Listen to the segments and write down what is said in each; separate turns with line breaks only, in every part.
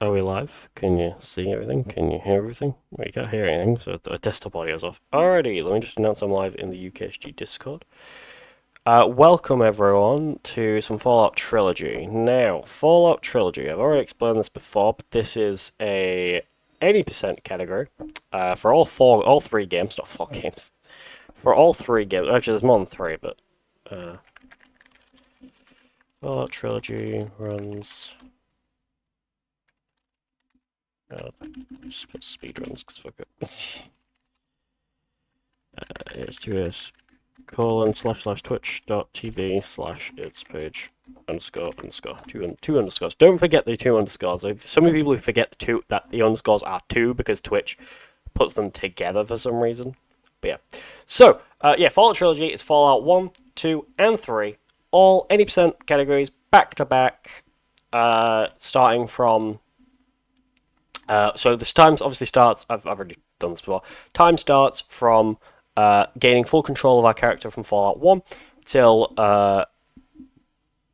Are we live? Can you see everything? Can you hear everything? Well, you can't hear anything, so the desktop audio's off. Alrighty, let me just announce I'm live in the UKSG Discord. Welcome everyone to some Fallout Trilogy. Now, Fallout Trilogy, I've already explained this before, but this is a 80% category for all three games, not four games. For all three games, actually there's more than three, but Fallout Trilogy runs. Just put speedruns, because fuck it. H2S //twitch.tv/its page two underscores. Don't forget the two underscores. So many people who forget the underscores are two because Twitch puts them together for some reason. But yeah. So, Fallout Trilogy is Fallout 1, 2, and 3. All 80% categories back to back, starting from. So this time obviously starts. I've already done this before. Time starts from gaining full control of our character from Fallout 1 till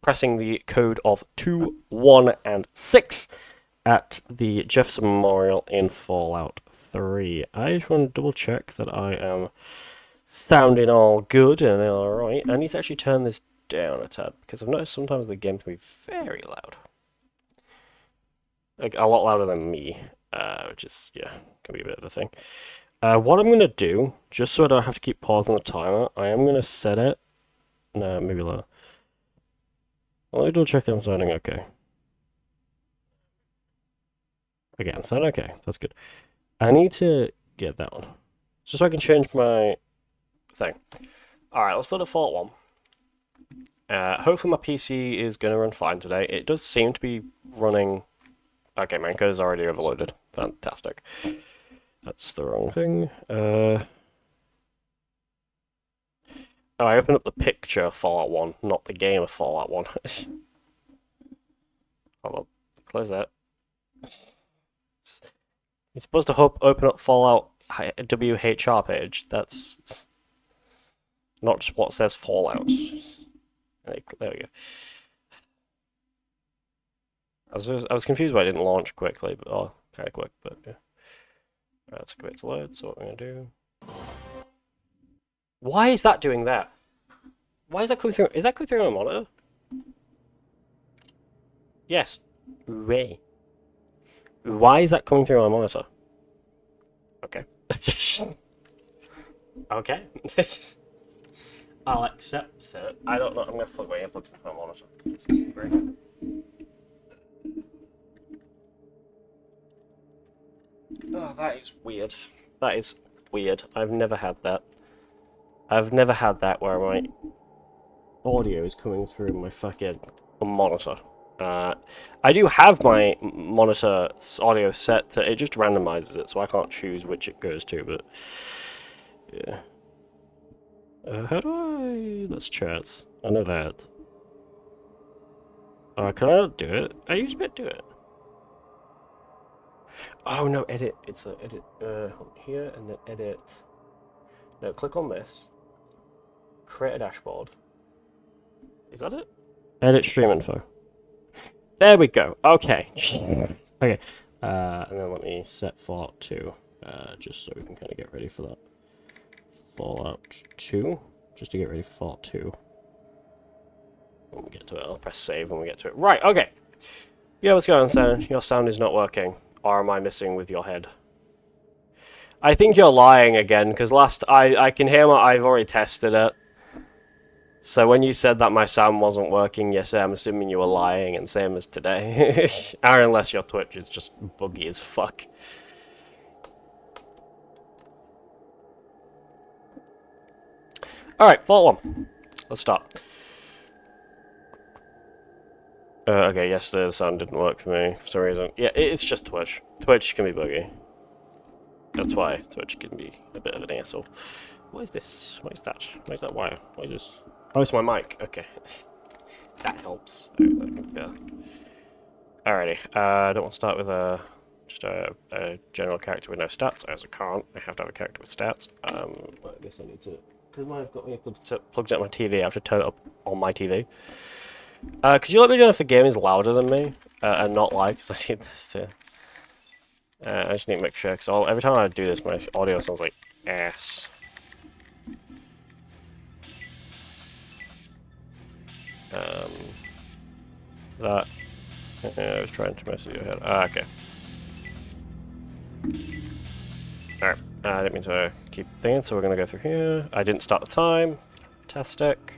pressing the code of 2, 1, and 6 at the Jefferson Memorial in Fallout 3. I just want to double check that I am sounding all good and alright. I need to actually turn this down a tad because I've noticed sometimes the game can be very loud. Like, a lot louder than me, which is, can be a bit of a thing. What I'm going to do, just so I don't have to keep pausing the timer, I am going to set it. No, maybe lower. Let me double check I'm sounding okay. Again, sound okay. That's good. I need to get that one. Just so I can change my thing. Alright, let's start at Fallout 1. Hopefully my PC is going to run fine today. It does seem to be running. Okay, my encode is already overloaded. Fantastic. That's the wrong thing. I opened up the picture of Fallout 1, not the game of Fallout 1. Hold on. Close that. You're supposed to open up Fallout WHR page. That's not just what says Fallout. There we go. I was confused why it didn't launch quickly, but kind of quick, but yeah. Right, let's go to load. So what we're gonna do? Why is that doing that? Why is that coming through? Is that coming through my monitor? Yes. Way. Why is that coming through my monitor? Okay. Okay. I'll accept it. I don't know. I'm gonna plug my earplugs into my monitor. Great. Oh, that is weird. That is weird. I've never had that. I've never had that where my audio is coming through my fucking monitor. I do have my monitor audio set to, it just randomizes it, so I can't choose which it goes to, but yeah. How do I... Let's chat. I know that. Can I not do it? I use bit do it. Oh no, edit. It's a edit here and then edit. No, click on this. Create a dashboard. Is that it? Edit stream info. There we go. Okay. Okay. And then let me set Fallout 2, just so we can kind of get ready for that. Fallout 2, just to get ready for Fallout 2. When we get to it, I'll press save when we get to it. Right, okay. Yeah, what's going on, sound? Your sound is not working. Or am I missing with your head? I think you're lying again, because I can hear I've already tested it. So when you said that my sound wasn't working, yes, I'm assuming you were lying, and same as today. Or unless your Twitch is just buggy as fuck. Alright, Fallout 1. Let's start. Okay, yesterday's sound didn't work for me for some reason. Yeah, it's just Twitch. Twitch can be buggy. That's why Twitch can be a bit of an asshole. What is this? What is that? What is that wire? What is this? Oh, it's my mic. Okay. That helps. Alrighty. I don't want to start with just a general character with no stats. I also can't. I have to have a character with stats. I guess I need to... Because I've got my plugged up my TV, I have to turn it up on my TV. Could you let me know if the game is louder than me and not lie? Because I need this to. I just need to make sure. Because every time I do this, my audio sounds like ass. That. I was trying to mess with your head. Okay. Alright. I didn't mean to keep thinking, so we're going to go through here. I didn't start the time. Fantastic.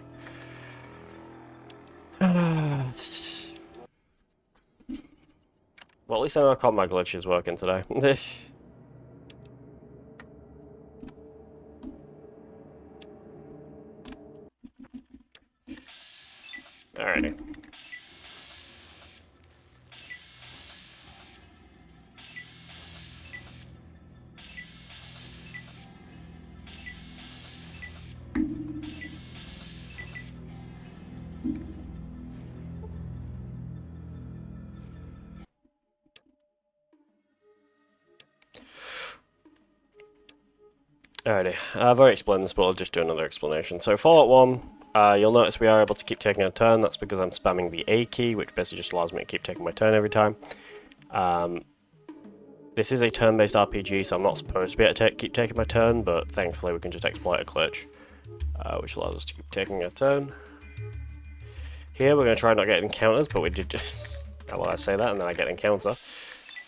Well, at least I know I caught my glitches working today. Alrighty. Alrighty, I've already explained this, but I'll just do another explanation. So Fallout 1, you'll notice we are able to keep taking a turn. That's because I'm spamming the A key, which basically just allows me to keep taking my turn every time. This is a turn-based RPG, so I'm not supposed to be able to keep taking my turn, but thankfully we can just exploit a glitch, which allows us to keep taking a turn. Here we're going to try not get encounters, but we did just... well, I say that and then I get an encounter.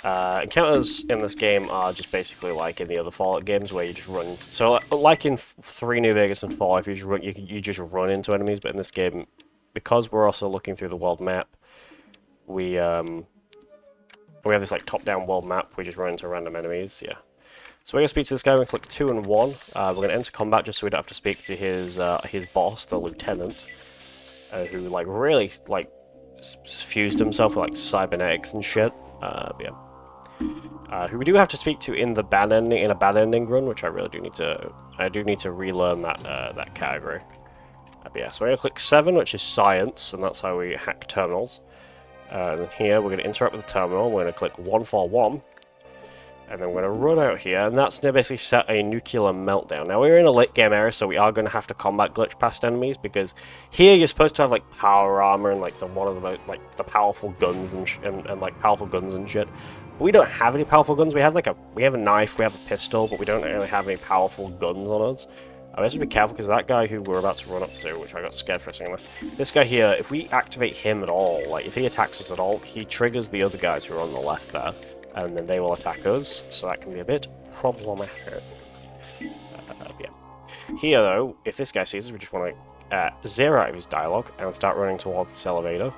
Encounters in this game are just basically like in the other Fallout games where you just run into, so like in 3 New Vegas and Fallout, you just run into enemies, but in this game, because we're also looking through the world map, we have this like top-down world map, we just run into random enemies, yeah. So we're going to speak to this guy, we're going to click 2 and 1, we're going to enter combat just so we don't have to speak to his boss, the lieutenant, who like really like fused himself with like cybernetics and shit, yeah. Who we do have to speak to in a bad ending run, which I really do need to relearn that category. But yeah, so we're gonna click 7, which is science, and that's how we hack terminals. And then here we're gonna interact with the terminal. We're gonna click 141, and then we're gonna run out here, and that's gonna basically set a nuclear meltdown. Now we're in a late game area, so we are gonna have to combat glitch past enemies because here you're supposed to have like power armor and like the powerful guns and like powerful guns and shit. We don't have any powerful guns. We have a knife, we have a pistol, but we don't really have any powerful guns on us. I have to be careful because that guy who we're about to run up to, which I got scared for a second, this guy here, if we activate him at all, like if he attacks us at all, he triggers the other guys who are on the left there, and then they will attack us, so that can be a bit problematic. Yeah. Here though, if this guy sees us, we just want to zero out his dialogue and start running towards this elevator.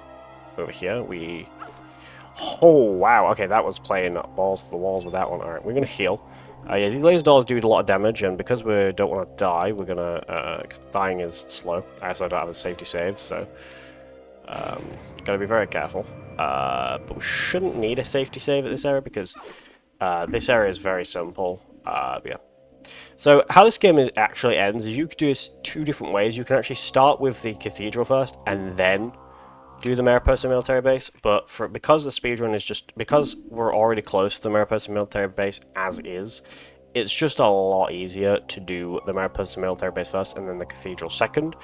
Over here, we... Oh, wow, okay, that was playing balls to the walls with that one. Alright, we're going to heal. Yeah, these laser doors do a lot of damage, and because we don't want to die, we're going to... because dying is slow. I also don't have a safety save, so... gotta be very careful. But we shouldn't need a safety save at this area, because this area is very simple. Yeah. So, how this game actually ends is you could do this 2 different ways. You can actually start with the cathedral first, and then do the Mariposa military base, but because the speedrun is because we're already close to the Mariposa military base as is, it's just a lot easier to do the Mariposa military base first and then the cathedral second.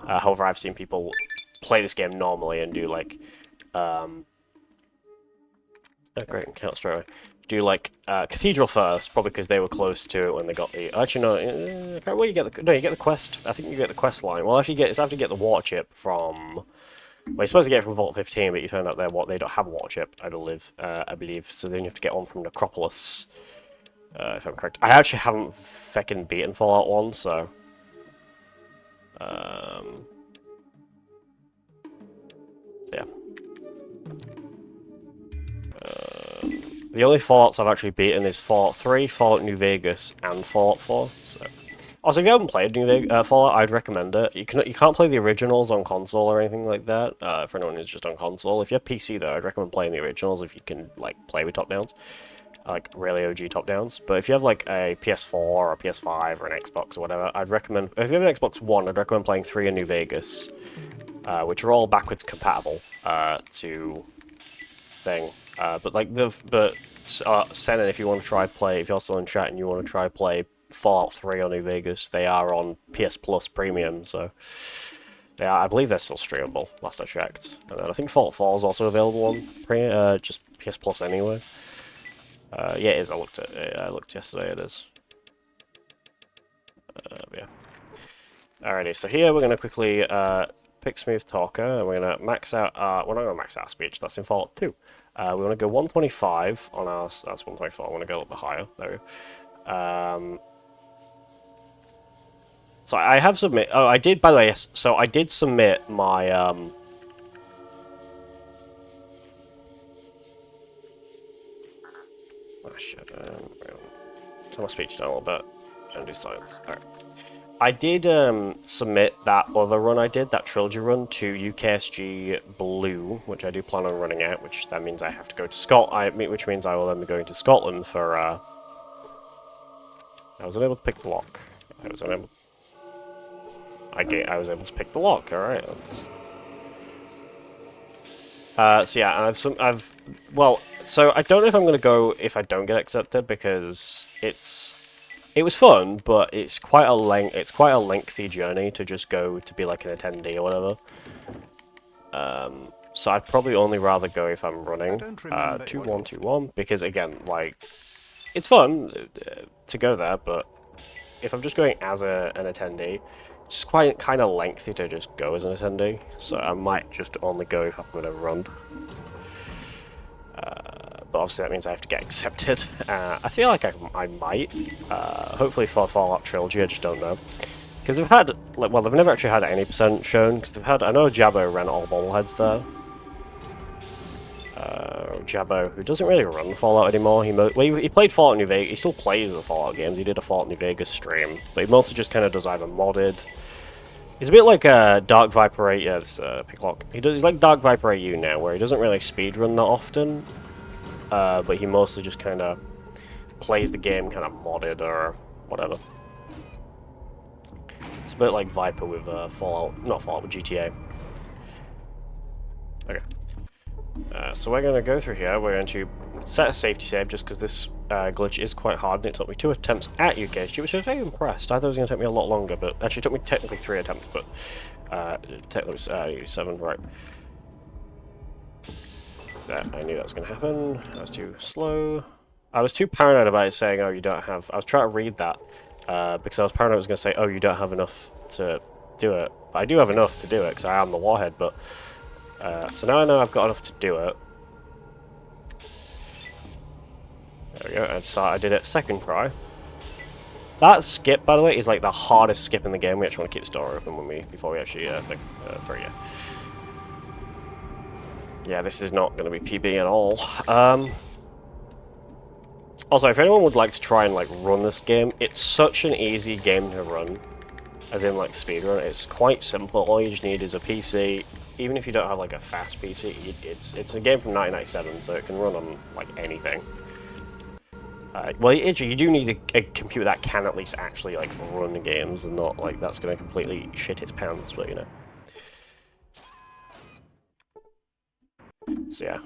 However, I've seen people play this game normally and do like, great encounter straight away. Do like cathedral first, probably because they were close to it when they got the. Actually, no. Where you get the? No, you get the quest. I think you get the quest line. Well, actually, it's after you get the water chip from. Well, you're supposed to get it from Vault 15, but you found out they don't have a water chip, I believe. So then you have to get one from Necropolis, if I'm correct. I actually haven't feckin' beaten Fallout 1, so... yeah. The only Fallouts I've actually beaten is Fallout 3, Fallout New Vegas, and Fallout 4, so... Also, if you haven't played Fallout, I'd recommend it. You can't play the originals on console or anything like that, for anyone who's just on console. If you have PC, though, I'd recommend playing the originals if you can, like, play with top-downs. Like, really OG top-downs. But if you have, like, a PS4 or a PS5 or an Xbox or whatever, I'd recommend... If you have an Xbox One, I'd recommend playing 3 and New Vegas, which are all backwards compatible to thing. Senan, if you want to try play... If you're still in chat and you want to try play Fallout 3 on New Vegas, they are on PS Plus Premium, so Yeah, I believe they're still streamable, last I checked. And then I think Fallout 4 is also available on just PS Plus anyway. Yeah, it is. I looked yesterday. It is. Yeah. Alrighty, so here we're going to quickly pick Smooth Talker, and we're going to max out our... We're not going to max out our speech, that's in Fallout 2. We want to go 125 on our... That's 124, I want to go a little bit higher. There we go. So I have submit... Oh, I did, by the way, yes. So I did submit my... Oh, shit. Turn my speech down a little bit. And do science. Alright. I did submit that other run I did, that Trilogy run, to UKSG Blue, which I do plan on running out, which that means I have to go to Scotland, which means I will then be going to Scotland for, I was unable to pick the lock. I was able to pick the lock, alright, let's... So yeah, and well, so I don't know if I'm gonna go if I don't get accepted, because it was fun, but it's quite a lengthy journey to just go to be like an attendee or whatever. So I'd probably only rather go if I'm running 2121, because again, like, it's fun to go there, but if I'm just going as an attendee, it's just quite kind of lengthy to just go as an attendee. So I might just only go if I'm going to run. But obviously that means I have to get accepted. I feel like I might. Hopefully for Fallout Trilogy, I just don't know. Because they've had, like, well, they've never actually had any percent shown. Because they've had, I know Jabbo ran all bobbleheads there. Jabbo, who doesn't really run Fallout anymore. He played Fallout New Vegas. He still plays the Fallout games. He did a Fallout New Vegas stream, but he mostly just kind of does either modded. He's a bit like Dark Viper 8. Yeah, this Picklock. He's like Dark Viper 8U now, where he doesn't really speedrun that often. But he mostly just kind of plays the game kind of modded or whatever. It's a bit like Viper with Fallout, not Fallout, with GTA. Okay. So we're going to go through here. We're going to set a safety save just because this glitch is quite hard, and it took me 2 attempts at UKSG, which I was very impressed. I thought it was going to take me a lot longer, but actually it took me technically 3 attempts, but technically it was 7, right. There, I knew that was going to happen. I was too slow. I was too paranoid about it saying, oh, you don't have... I was trying to read that, because I was paranoid it was going to say, oh, you don't have enough to do it. But I do have enough to do it, because I am the warhead, but... so now I know I've got enough to do it. There we go, and so I did it second try. That skip, by the way, is like the hardest skip in the game. We actually want to keep this door open before we actually throw you. Yeah, this is not going to be PB at all. Also, if anyone would like to try and like run this game, it's such an easy game to run. As in like speedrun, it's quite simple. All you just need is a PC. Even if you don't have like a fast PC, it's a game from 1997, so it can run on like anything. Well, actually, you do need a computer that can at least actually like run the games, and not like that's going to completely shit its pants, but you know. So yeah,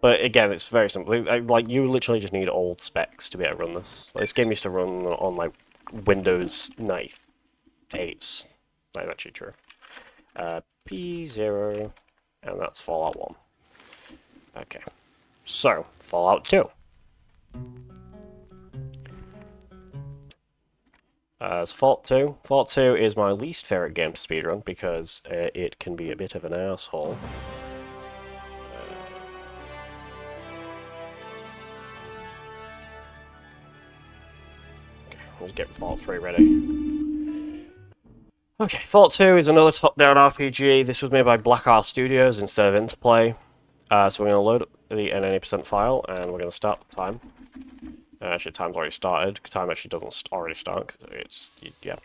but again, it's very simple. Like you literally just need old specs to be able to run this. Like, this game used to run on like Windows 98s. That's actually true. P0, and that's Fallout 1. Okay, so Fallout 2. So Fallout 2 is my least favourite game to speedrun because it can be a bit of an asshole. Okay, let's get Fallout 3 ready. Okay, Fallout 2 is another top-down RPG. This was made by Black Isle Studios instead of Interplay. So we're going to load up the N80% file, and we're going to start the time. Actually, time's already started. Time actually doesn't already start, because it's... yeah.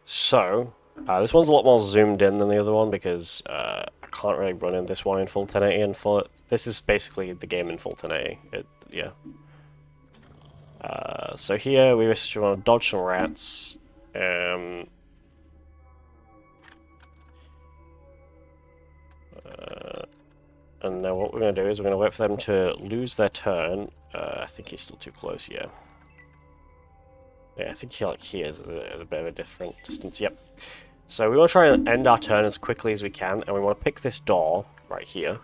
So, this one's a lot more zoomed in than the other one, because I can't really run in this one in full 1080 and full... This is basically the game in full 1080. Yeah. So here, we just want to dodge some rats. And now what we're going to do is we're going to wait for them to lose their turn. I think he's still too close, yeah. Yeah, I think he is a bit of a different distance, yep. So we want to try and end our turn as quickly as we can, and we want to pick this door right here.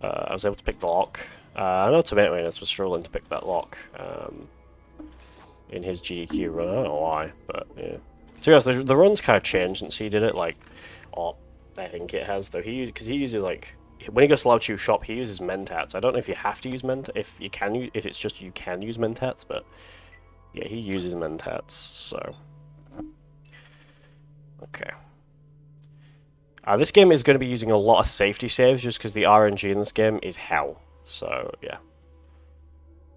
I was able to pick the lock. I know Tomato Manus was struggling to pick that lock in his GDQ run. I don't know why, but yeah. So yes, the run's kind of changed since he did it. Like, or I think it has though. Because he uses like when he goes to Lao Chu shop, he uses mentats. I don't know if you have to use if it's just you can use mentats, but yeah, he uses mentats. So okay. This game is going to be using a lot of safety saves just because the RNG in this game is hell. So, yeah.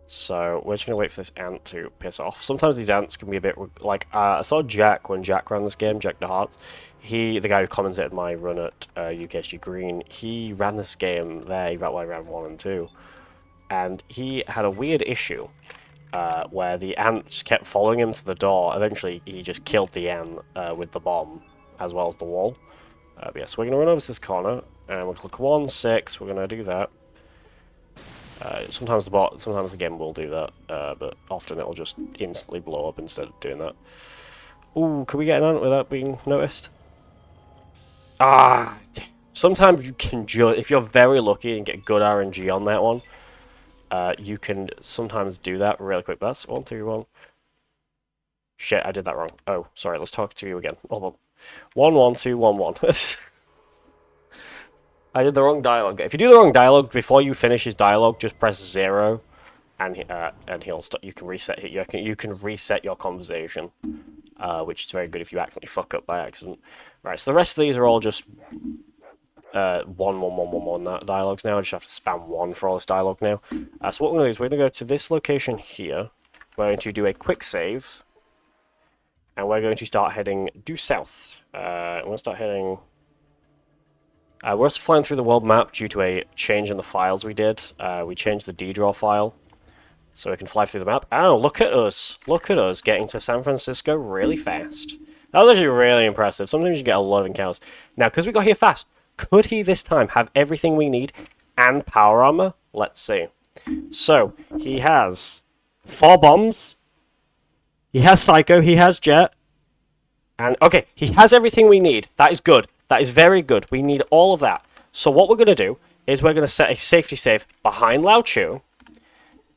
So, we're just going to wait for this ant to piss off. Sometimes these ants can be a bit... Like, I saw Jack when Jack ran this game, Jack DeHarts. The guy who commented my run at UKSG Green, he ran this game there. He ran round 1 and 2. And he had a weird issue where the ant just kept following him to the door. Eventually, he just killed the ant with the bomb as well as the wall. But yeah, so we're going to run over to this corner, and we'll click 1, 6, we're going to do that. Sometimes the game will do that, but often it'll just instantly blow up instead of doing that. Ooh, can we get an ant without being noticed? Ah, damn. Sometimes you can just, if you're very lucky and get good RNG on that one, you can sometimes do that really quick. That's 1, 3, 1. Shit, I did that wrong. Oh, sorry, let's talk to you again. Hold on. 1, 1, 2, 1, 1. I did the wrong dialogue. If you do the wrong dialogue before you finish his dialogue, just press 0, and he'll stop. You can reset it. You can reset your conversation, which is very good if you accidentally fuck up by accident. Right. So the rest of these are all just 1, 1, 1, 1, 1 dialogues now. I just have to spam 1 for all this dialogue now. So what we're going to do is we're going to go to this location here. We're going to do a quick save. And we're going to start heading due south. We're going to start heading... we're also flying through the world map due to a change in the files we did. We changed the D-draw file, so we can fly through the map. Oh, look at us! Look at us getting to San Francisco really fast. That was actually really impressive. Sometimes you get a lot of encounters. Now, because we got here fast, could he this time have everything we need and power armor? Let's see. So, he has 4 bombs. He has Psycho, he has Jet, and okay, he has everything we need. That is good. That is very good. We need all of that. So what we're going to do is we're going to set a safety save behind Lao Chu.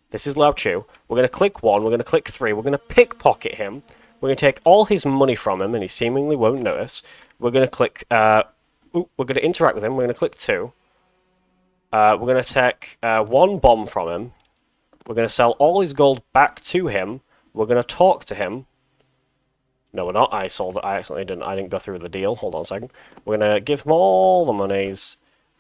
This is Lao Chu. We're going to click 1, we're going to click 3, we're going to pickpocket him. We're going to take all his money from him, and he seemingly won't notice. We're going to click, we're going to interact with him, we're going to click 2. We're going to take 1 bomb from him. We're going to sell all his gold back to him. We're going to talk to him. No, we're not. I didn't go through the deal. Hold on a second. We're going to give him all the monies.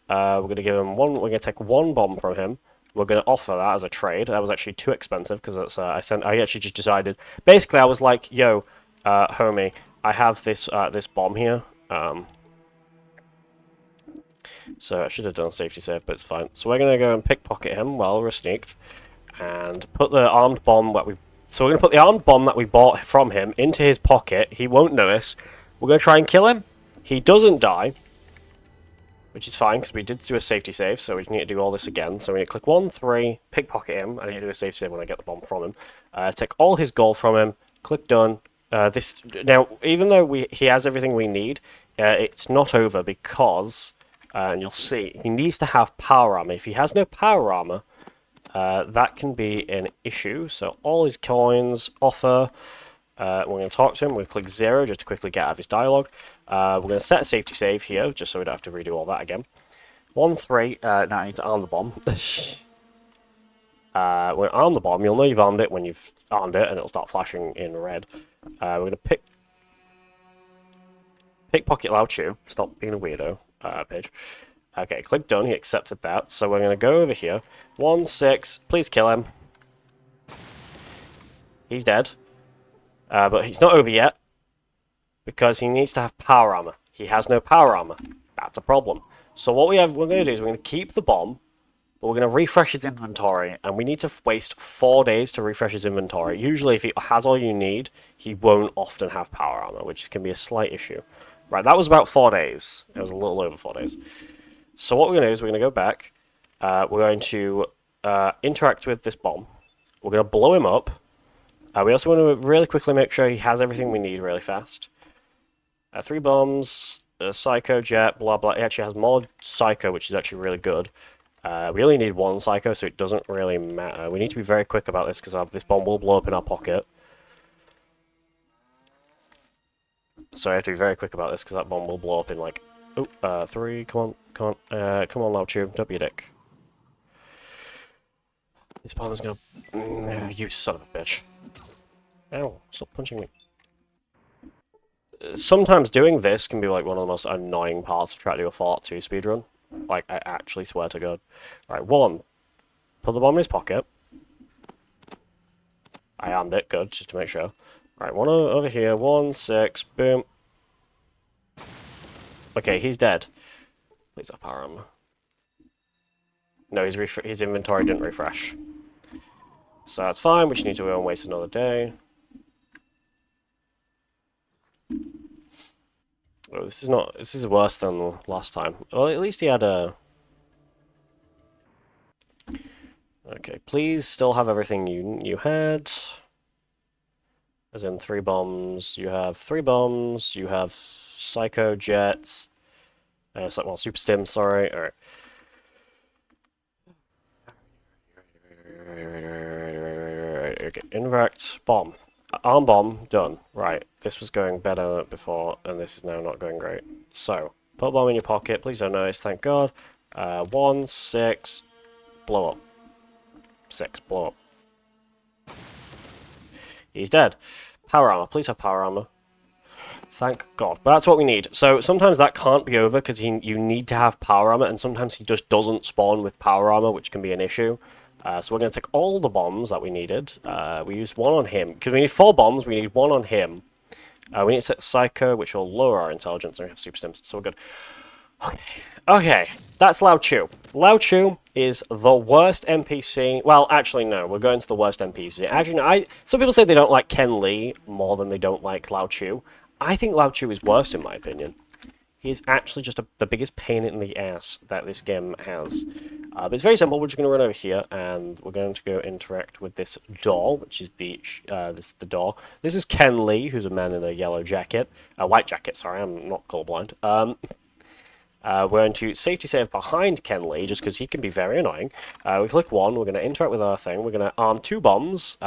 We're going to give him one. We're going to take 1 bomb from him. We're going to offer that as a trade. That was actually too expensive because it's. I actually just decided. Basically, I was like, "Yo, homie, I have this this bomb here." So I should have done a safety save, but it's fine. So we're going to go and pickpocket him while we're sneaked, and put the armed bomb that we. So we're going to put the armed bomb that we bought from him into his pocket. He won't notice. We're going to try and kill him. He doesn't die, which is fine because we did do a safety save, so we need to do all this again. So we need to click 1, 3, pickpocket him. I need to do a safety save when I get the bomb from him. Take all his gold from him. Click done. Now, even though he has everything we need, it's not over because, and you'll see, he needs to have power armor. If he has no power armor, that can be an issue. So all his coins, offer, we're going to talk to him. We're going to click 0 just to quickly get out of his dialogue. We're going to set a safety save here, just so we don't have to redo all that again. 1, 3, now I need to arm the bomb. We're going to arm the bomb. You'll know you've armed it when you've armed it, and it'll start flashing in red. We're going to pickpocket Lao Chu. Stop being a weirdo, page. Okay, click done. He accepted that. So we're going to go over here. 1, 6. Please kill him. He's dead. But he's not over yet. Because he needs to have power armor. He has no power armor. That's a problem. So what we're going to do is we're going to keep the bomb. But we're going to refresh his inventory. And we need to waste 4 days to refresh his inventory. Usually if he has all you need, he won't often have power armor. Which can be a slight issue. Right, that was about 4 days. It was a little over 4 days. So what we're going to do is we're going to go back, we're going to interact with this bomb, we're going to blow him up, We also want to really quickly make sure he has everything we need really fast. 3 bombs, Psycho, Jet, blah blah. He actually has more Psycho, which is actually really good. We only need 1 Psycho, so it doesn't really matter. We need to be very quick about this, because this bomb will blow up in our pocket. So I have to be very quick about this, because that bomb will blow up in, like... Oh, 3, come on, come on. Come on, Lao Chu, don't be a dick. This bomb is gonna... you son of a bitch. Ow, stop punching me. Sometimes doing this can be like one of the most annoying parts of trying to do a Fallout 2 speedrun. Like, I actually swear to God. Right, 1. Put the bomb in his pocket. I armed it, good, just to make sure. Right, 1 over here, 1, 6, boom. Okay, he's dead. Please have power armor. No, his inventory didn't refresh. So that's fine, we just need to go and waste another day. Oh, this is worse than last time. Well, at least he had a... Okay, please still have everything you had. As in 3 bombs. You have 3 bombs, you have Psycho Jets. Well, Super Stim, sorry. Alright. Okay, Invert, bomb. Arm bomb, done. Right, this was going better before, and this is now not going great. So, put a bomb in your pocket, please don't notice, thank God. 1, 6, blow up. 6, blow up. He's dead. Power armor, please have power armor. Thank God. But that's what we need. So sometimes that can't be over because you need to have power armor, and sometimes he just doesn't spawn with power armor, which can be an issue. So we're going to take all the bombs that we needed. We used 1 on him. Because we need 4 bombs, we need 1 on him. We need to set Psycho, which will lower our intelligence, and we have Super Stims, so we're good. Okay, that's Lao Chu. Lao Chu is the worst NPC. Well, actually, no, we're going to the worst NPC. Actually, no, some people say they don't like Ken Lee more than they don't like Lao Chu. I think Lao Chu is worse, in my opinion. He's actually just the biggest pain in the ass that this game has. But it's very simple. We're just going to run over here, and we're going to go interact with this door, which is the door. This is Ken Lee, who's a man in a yellow jacket. A white jacket, sorry, I'm not colorblind. We're going to safety save behind Ken Lee, just because he can be very annoying. We click 1, we're going to interact with our thing, we're going to arm 2 bombs, 2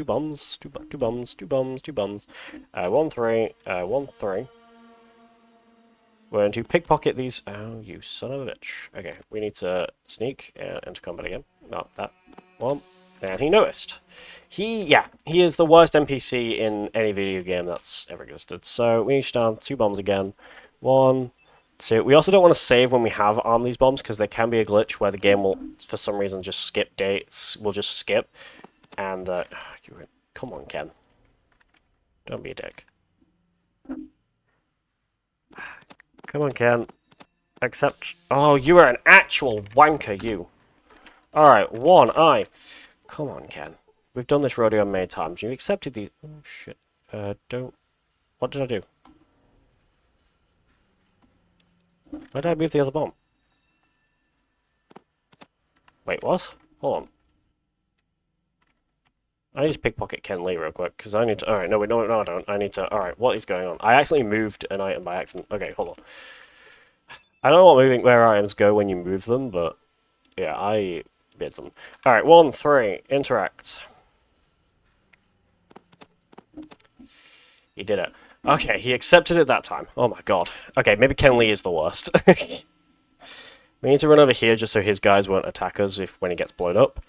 bombs, 2 bombs, 2 bombs, 2 bombs, 1, 3, 1, 3. We're going to pickpocket these... Oh, you son of a bitch. Okay, we need to sneak into combat again. No, that one. And he noticed. He is the worst NPC in any video game that's ever existed. So we need to start 2 bombs again. 1, 2. We also don't want to save when we have armed these bombs, because there can be a glitch where the game will, for some reason, just skip dates. We'll just skip. And, come on, Ken. Don't be a dick. Come on, Ken. Accept. Oh, you are an actual wanker, you. Alright, 1, I. Come on, Ken. We've done this rodeo many times. You've accepted these... Oh, shit. Don't... What did I do? Why did I move the other bomb? Wait, what? Hold on. I need to pickpocket Ken Lee real quick, because I need to... Alright, no, I don't. I need to... Alright, what is going on? I accidentally moved an item by accident. Okay, hold on. I don't know where items go when you move them, but... Yeah, I did some. Alright, 1, 3, interact. He did it. Okay, he accepted it that time. Oh my god. Okay, maybe Ken Lee is the worst. We need to run over here just so his guys won't attack us when he gets blown up.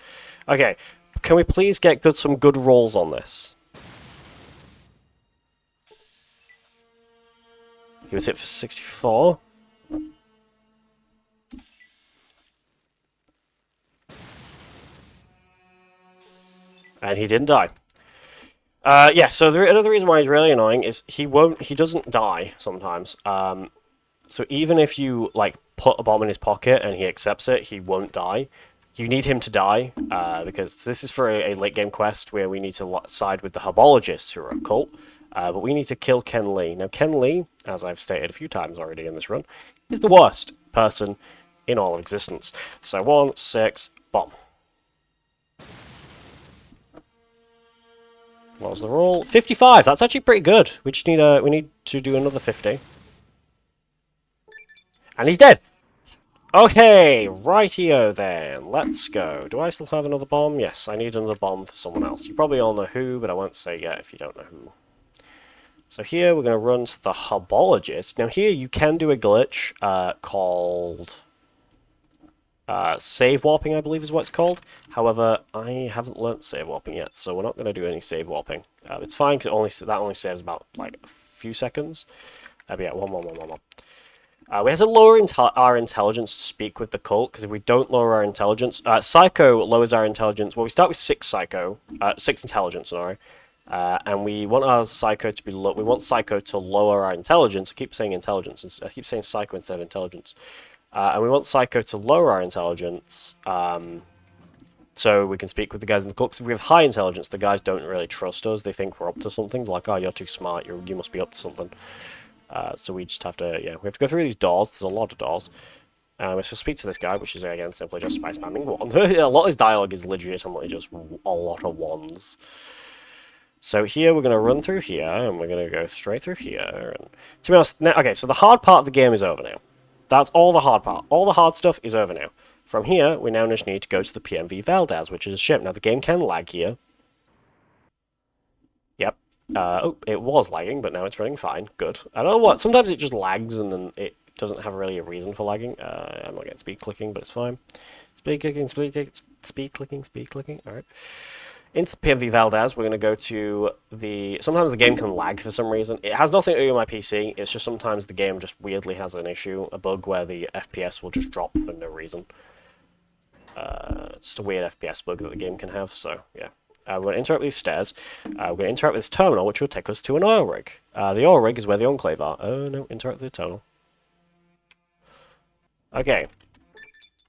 Okay. Can we please get some good rolls on this? He was hit for 64. And he didn't die. Yeah, so another reason why he's really annoying is he doesn't die sometimes. So even if you, like, put a bomb in his pocket and he accepts it, he won't die. You need him to die, because this is for a late-game quest where we need to side with the herbologists, who are a cult, but we need to kill Ken Lee. Now, Ken Lee, as I've stated a few times already in this run, is the worst person in all of existence. So 1, 6, bomb. What was the roll? 55. That's actually pretty good. We just need we need to do another 50. And he's dead. Okay, rightio then. Let's go. Do I still have another bomb? Yes, I need another bomb for someone else. You probably all know who, but I won't say yet if you don't know who. So here we're going to run to the Herbologist. Now here you can do a glitch called save warping, I believe is what it's called. However, I haven't learnt save warping yet, so we're not going to do any save warping. It's fine because that only saves about like a few seconds. But yeah, one more. We have to lower our intelligence to speak with the cult, because if we don't lower our intelligence... Psycho lowers our intelligence. Well, we start with 6 intelligence, sorry. And we want our Psycho to be low. We want Psycho to lower our intelligence. I keep saying intelligence. I keep saying Psycho instead of intelligence. And we want Psycho to lower our intelligence, so we can speak with the guys in the cult. Because if we have high intelligence, the guys don't really trust us. They think we're up to something. They're like, oh, you're too smart. You must be up to something. So we just have to, we have to go through these doors. There's a lot of doors. We have to speak to this guy, which is, again, simply just by spamming 1. A lot of his dialogue is legitimately just a lot of 1s. So here we're going to run through here, and we're going to go straight through here. And to be honest, okay, so the hard part of the game is over now. That's all the hard part. All the hard stuff is over now. From here, we now just need to go to the PMV Valdez, which is a ship. Now, the game can lag here. Yep. Oh, it was lagging, but now it's running fine. Good. I don't know what. Sometimes it just lags and then it doesn't have really a reason for lagging. I'm not getting speed clicking, but it's fine. Speed clicking. Alright. Into the PMV Valdez, we're going to go to the... Sometimes the game can lag for some reason. It has nothing to do with my PC. It's just sometimes the game just weirdly has an issue, a bug where the FPS will just drop for no reason. It's just a weird FPS bug that the game can have, so yeah. We're going to interact with these stairs. We're going to interact with this terminal, which will take us to an oil rig. The oil rig is where the Enclave are. Oh, no, interact with the terminal. Okay.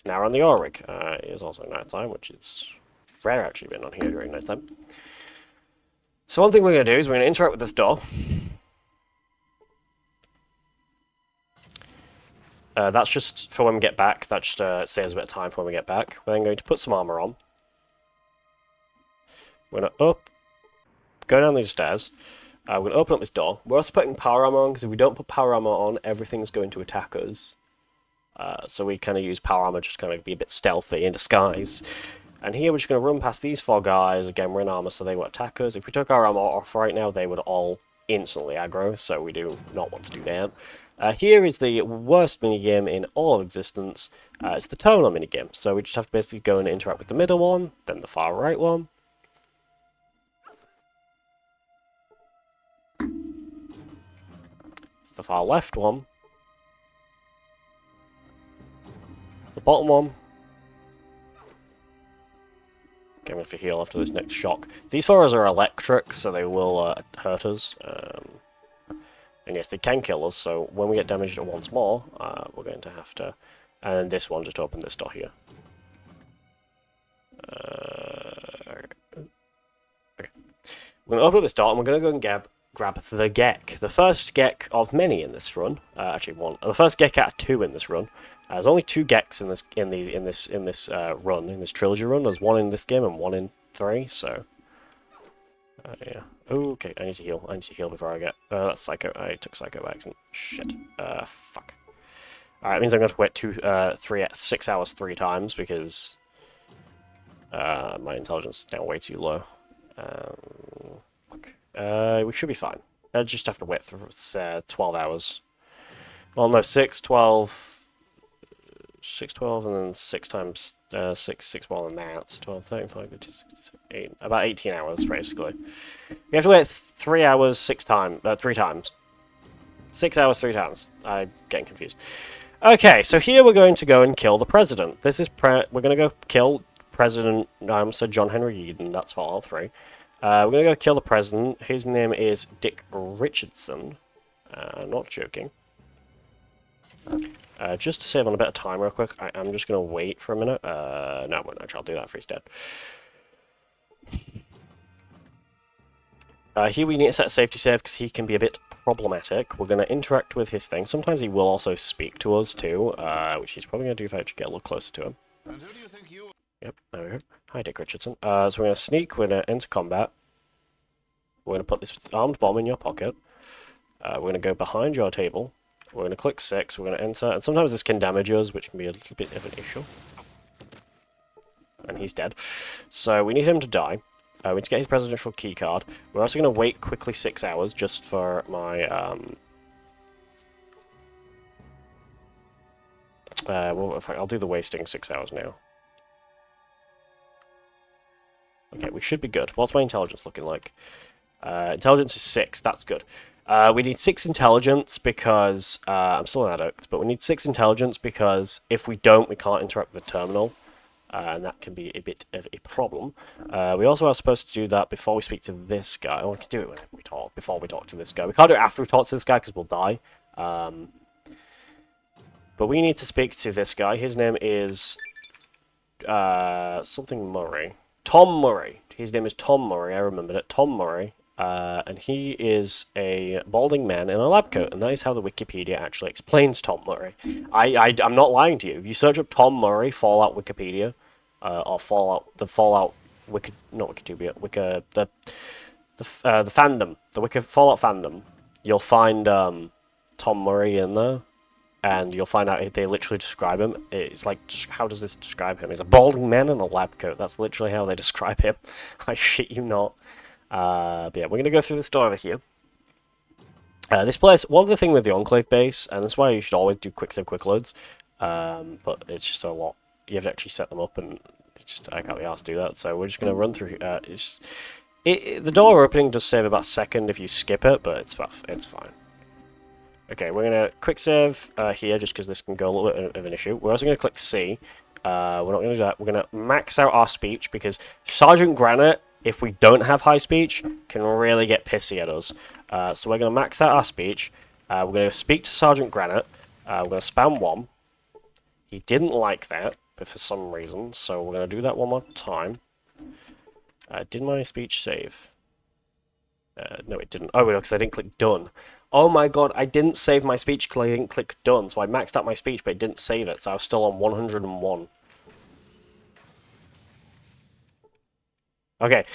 Now we're on the oil rig. It is also night time, which is rare actually being on here during night time. So one thing we're going to do is we're going to interact with this door. That's just for when we get back. That just saves a bit of time for when we get back. We're then going to put some armor on. We're going to go down these stairs. We're going to open up this door. We're also putting power armor on, because if we don't put power armor on, everything's going to attack us. So we kind of use power armor just kind of be a bit stealthy in disguise. And here we're just going to run past these 4 guys. Again, we're in armor, so they won't attack us. If we took our armor off right now, they would all instantly aggro, so we do not want to do that. Here is the worst minigame in all of existence. It's the terminal minigame. So we just have to basically go and interact with the middle one, then the far right one. The far left one. The bottom one. Getting ready for heal after this next shock. These fours are electric, so they will hurt us. And yes, they can kill us, so when we get damaged once more, we're going to have to... And this one, just open this door here. Okay. We're going to open up this door, and we're going to go and grab the Gek. The first Gek of many in this run. Actually, one. The first Gek out of 2 in this run. There's only 2 Geks in this trilogy run. There's 1 in this game and 1 in 3. So, yeah. Okay, I need to heal. I need to heal before I get. That's Psycho. I took Psycho by accident. Shit. Fuck. Alright, it means I'm going to have to wait 6 hours 3 times because my intelligence is now way too low. Fuck. We should be fine. I just have to wait for 12 hours. Well, no, 6, 12. 6, 12, and then 6 times 6 more than that. So 12, 13, 5, 15, 16, 8, about 18 hours, basically. We have to wait 3 hours 3 times. 6 hours 3 times. I'm getting confused. Okay, so here we're going to go and kill the president. This is we're going to go kill President Sir John Henry Eden. That's for all 3. We're going to go kill the president. His name is Dick Richardson. Not joking. Just to save on a bit of time real quick, I'm just going to wait for a minute. No, I won't actually, I'll do that for he's dead. Here we need to set a safety save because he can be a bit problematic. We're going to interact with his thing. Sometimes he will also speak to us too, which he's probably going to do if I actually get a little closer to him.
And who do you think you are?
Yep, there we go. Hi, Dick Richardson. So we're going to sneak, we're going to enter combat. We're going to put this armed bomb in your pocket. We're going to go behind your table. We're going to click 6. We're going to enter. And sometimes this can damage us, which can be a little bit of an issue. And he's dead. So we need him to die. We need to get his presidential keycard. We're also going to wait quickly 6 hours just for my... well, in fact, I'll do the wasting 6 hours now. Okay, we should be good. What's my intelligence looking like? Intelligence is 6. That's good. We need 6 intelligence because... I'm still an addict, but we need 6 intelligence because if we don't, we can't interact with the terminal. And that can be a bit of a problem. We also are supposed to do that before we speak to this guy. Or we can do it whenever we talk, before we talk to this guy. We can't do it after we talk to this guy because we'll die. But we need to speak to this guy. His name is... something Murray. Tom Murray. His name is Tom Murray. I remembered it. Tom Murray. And he is a balding man in a lab coat, and that is how the Wikipedia actually explains Tom Murray. I'm not lying to you. If you search up Tom Murray Fallout Wikipedia, or Fallout not Wikipedia, the fandom, the Fallout fandom, you'll find Tom Murray in there, and you'll find out they literally describe him. It's like, how does this describe him? He's a balding man in a lab coat. That's literally how they describe him. I shit you not. But yeah, we're going to go through this door over here. This place, one of the things with the Enclave base, and that's why you should always do quick save, quick loads, but it's just a lot. You have to actually set them up, and it's just, I can't be asked to do that, so we're just going to run through. The door opening does save about a second if you skip it, but it's fine. Okay, we're going to quick save here, just because this can go a little bit of an issue. We're also going to click C. We're not going to do that. We're going to max out our speech, because Sergeant Granite, if we don't have high speech, can really get pissy at us. So we're going to max out our speech. We're going to speak to Sergeant Granite. We're going to spam 1. He didn't like that, but for some reason, so we're going to do that one more time. Did my speech save? No, it didn't. Oh, because I didn't click done. Oh my god, I didn't save my speech because I didn't click done, so I maxed out my speech, but it didn't save it, so I was still on 101. Okay,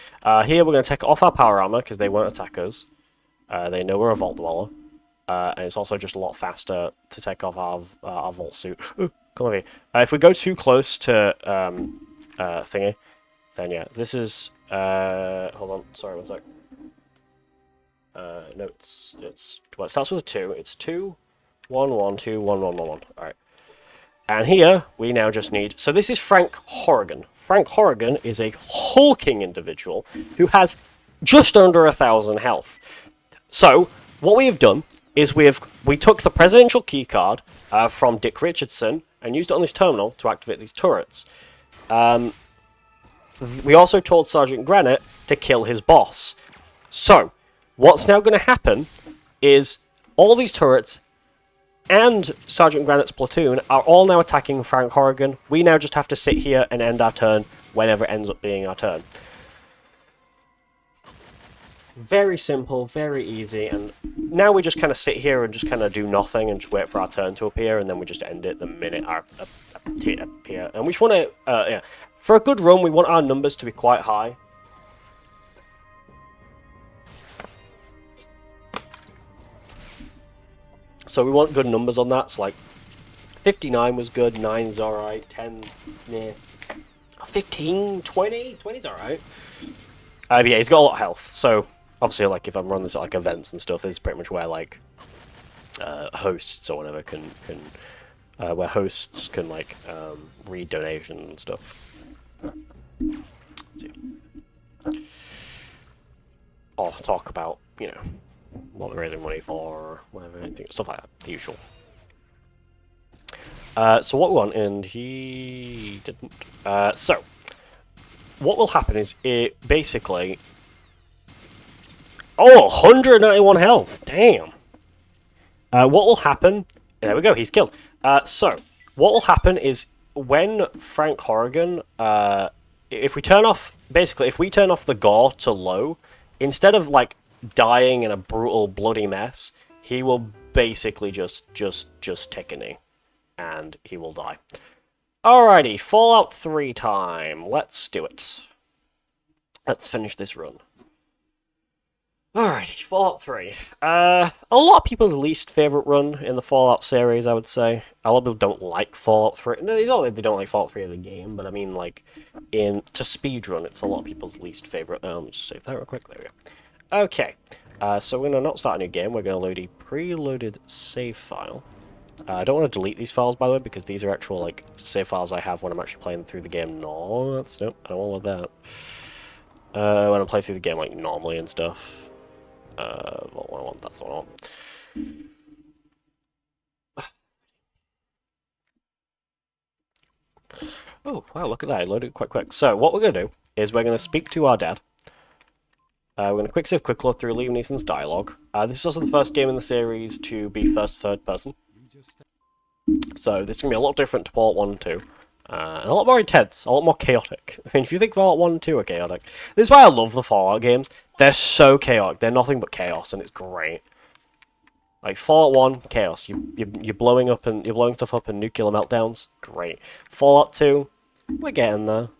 here we're going to take off our power armor because they won't attack us. They know we're a Vault Dweller. And it's also just a lot faster to take off our Vault suit. Come over here. If we go too close to thingy, then yeah, this is... hold on, sorry, one sec. No, well, it starts with a 2. It's 2, 1, 1, 2, 1, 1, 1, 1. Alright. And here, we now just need... So this is Frank Horrigan. Frank Horrigan is a hulking individual who has just under 1,000 health. So, what we have done is we took the presidential keycard from Dick Richardson and used it on this terminal to activate these turrets. We also told Sergeant Granite to kill his boss. So, what's now going to happen is all these turrets and Sergeant Granite's platoon are all now attacking Frank Horrigan. We now just have to sit here and end our turn whenever it ends up being our turn. Very simple, very easy, and now we just kind of sit here and just kind of do nothing and just wait for our turn to appear, and then we just end it the minute our appear. And we just want to, yeah, for a good run, we want our numbers to be quite high. So we want good numbers on that, so like 59 was good, 9's alright, 10, yeah, 15, 20, 20's alright. Yeah, he's got a lot of health, so obviously like if I'm running this at like events and stuff, this is pretty much where like hosts or whatever can where hosts can like read donations and stuff. Let's see. Or talk about, you know, what they're raising money for, whatever, anything, stuff like that, the usual. So what we want, and he didn't. So what will happen is it basically. Oh, 191 health. Damn. What will happen? There we go. He's killed. So what will happen is when Frank Horrigan, if we turn off, basically, if we turn off the gore to low, instead of like dying in a brutal, bloody mess, he will basically just take a knee, and he will die. Alrighty, Fallout 3 time. Let's do it. Let's finish this run. Alrighty, Fallout 3. A lot of people's least favourite run in the Fallout series, I would say. A lot of people don't like Fallout 3. No, it's not that they don't like Fallout 3 as a game, but I mean, like, to speedrun, it's a lot of people's least favourite. Just save that real quick. There we go. Okay, so we're going to not start a new game. We're going to load a preloaded save file. I don't want to delete these files, by the way, because these are actual, like, save files I have when I'm actually playing through the game. No, nope, I don't want that. When I'm playing through the game, like, normally and stuff. What I want, that's what I want. Oh, wow, look at that. I loaded it quite quick. So, what we're going to do is we're going to speak to our dad. We're going to quick save, quick load through Liam Neeson's dialogue. This is also the first game in the series to be third person. So, this is going to be a lot different to Fallout 1 and 2. And a lot more intense, a lot more chaotic. I mean, if you think Fallout 1 and 2 are chaotic, this is why I love the Fallout games. They're so chaotic. They're nothing but chaos, and it's great. Like Fallout 1, chaos. You're blowing stuff up in nuclear meltdowns. Great. Fallout 2, we're getting there.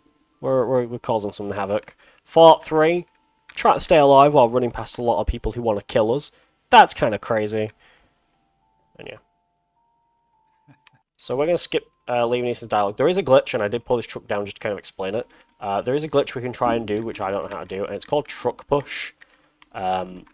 We're causing some havoc. Fallout 3, trying to stay alive while running past a lot of people who want to kill us. That's kind of crazy. And yeah. So we're going to skip Liam Neeson's dialogue. There is a glitch, and I did pull this truck down just to kind of explain it. There is a glitch we can try and do, which I don't know how to do, and it's called truck push.
See that?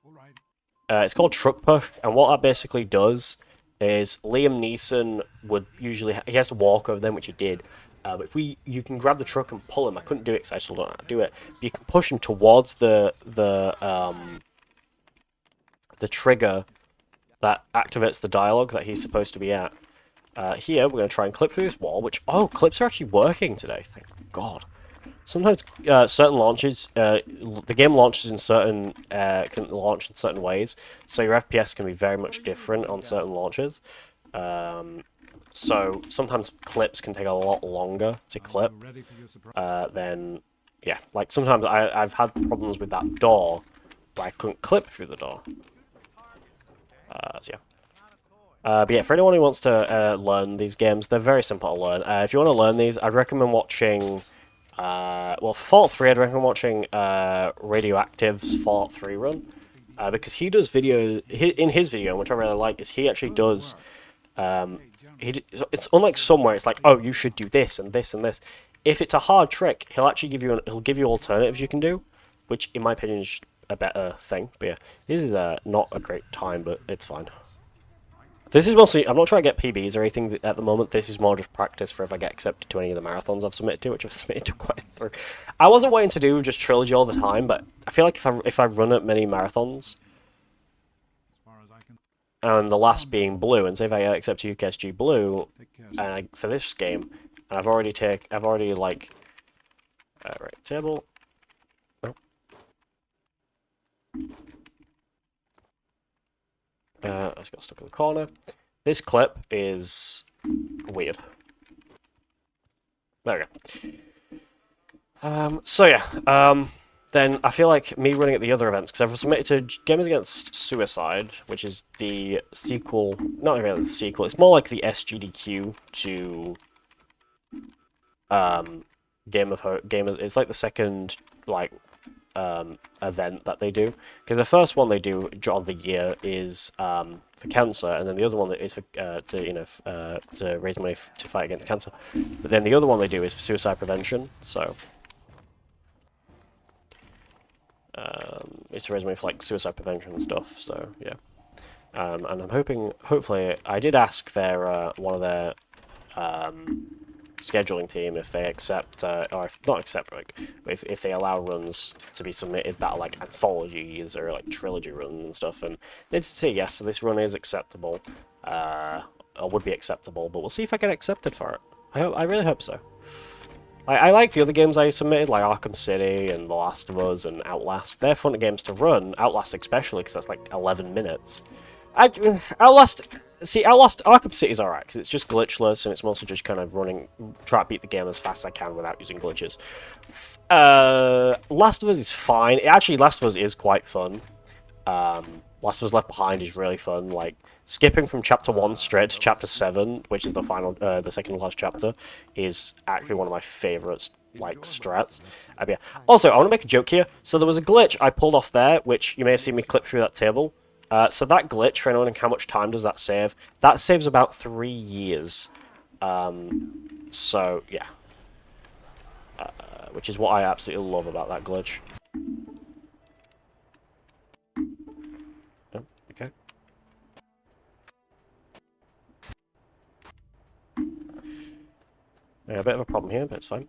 All right.
It's called truck push, and what that basically does is Liam Neeson would usually he has to walk over them, which he did. But if you can grab the truck and pull him. I couldn't do it because I still don't know how to do it. But you can push him towards the trigger that activates the dialogue that he's supposed to be at. Here, we're going to try and clip through this wall, which, clips are actually working today, thank God. Sometimes certain launches, the game launches in certain, can launch in certain ways, so your FPS can be very much different on certain launches. So sometimes clips can take a lot longer to clip than, yeah, like sometimes I've had problems with that door where I couldn't clip through the door. So yeah. But yeah, for anyone who wants to learn these games, they're very simple to learn. If you want to learn these, I'd recommend watching... well, for Fallout 3, I'd recommend watching Radioactive's Fallout 3 run. Because he does video... in his video, which I really like, is he actually does... it's unlike somewhere, it's like, oh, you should do this and this and this. If it's a hard trick, he'll actually give you alternatives you can do, which, in my opinion, is a better thing. But yeah, this is not a great time, but it's fine. This is mostly, I'm not trying to get PBs or anything at the moment. This is more just practice for if I get accepted to any of the marathons I've submitted to, which I've submitted to quite a few. I wasn't waiting to do just Trilogy all the time, but I feel like if I run at many marathons, and the last being Blue, and say if I get accepted to UKSG Blue, and for this game, and I've already like, right, table. I just got stuck in the corner. This clip is weird. There we go. So yeah, then I feel like me running at the other events, because I've submitted to Gamers Against Suicide, which is the sequel, not really the sequel, it's more like the SGDQ to it's like the second, like, event that they do, because the first one they do of the year is for cancer, and then the other one is for to raise money to fight against cancer. But then the other one they do is for suicide prevention. So it's to raise money for like suicide prevention and stuff. So yeah, and I'm hopefully, I did ask their one of their scheduling team if they accept, or if not accept, like, if they allow runs to be submitted that are like anthologies or like trilogy runs and stuff, and they did say yes, so this run is acceptable, or would be acceptable, but we'll see if I get accepted for it. I really hope so. I like the other games I submitted, like Arkham City and The Last of Us and Outlast. They're fun games to run, Outlast especially, because that's like 11 minutes. Outlast, Arkham City is alright, because it's just glitchless, and it's mostly just kind of try to beat the game as fast as I can without using glitches. Last of Us is fine. Actually, Last of Us is quite fun. Last of Us Left Behind is really fun. Like, skipping from Chapter 1 straight to Chapter 7, which is the second to last chapter, is actually one of my favourites like strats. Yeah. Also, I want to make a joke here. So there was a glitch I pulled off there, which you may have seen me clip through that table. So that glitch, for anyone, how much time does that save? That saves about 3 years. So yeah, which is what I absolutely love about that glitch. Oh, okay. Yeah, a bit of a problem here, but it's fine.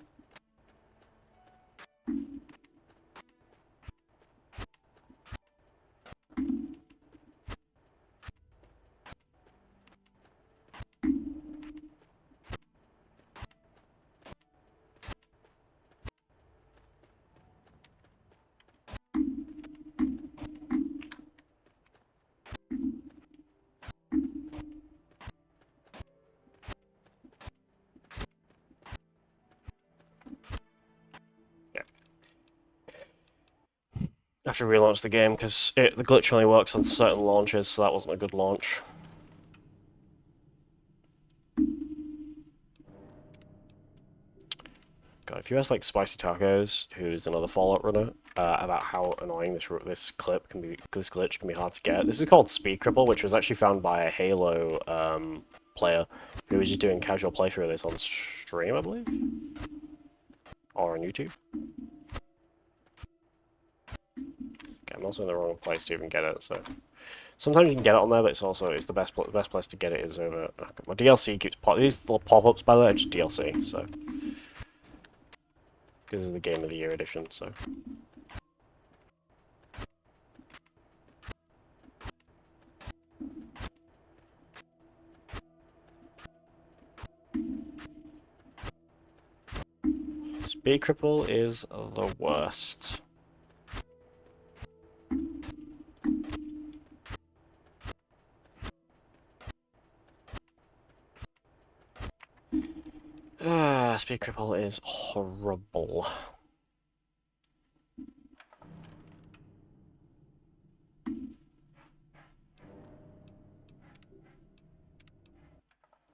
I have to relaunch the game because the glitch only works on certain launches, so that wasn't a good launch. God, if you ask like Spicy Tacos, who's another Fallout runner, about how annoying this glitch can be hard to get. This is called Speed Cripple, which was actually found by a Halo player who was just doing casual playthrough of this on stream, I believe, or on YouTube. Okay, I'm also in the wrong place to even get it, so sometimes you can get it on there, but it's the best place to get it is over. My DLC keeps these little pop-ups, by the way, are just DLC, so this is the Game of the Year edition, so. Speed Cripple is the worst. Speed Cripple is horrible.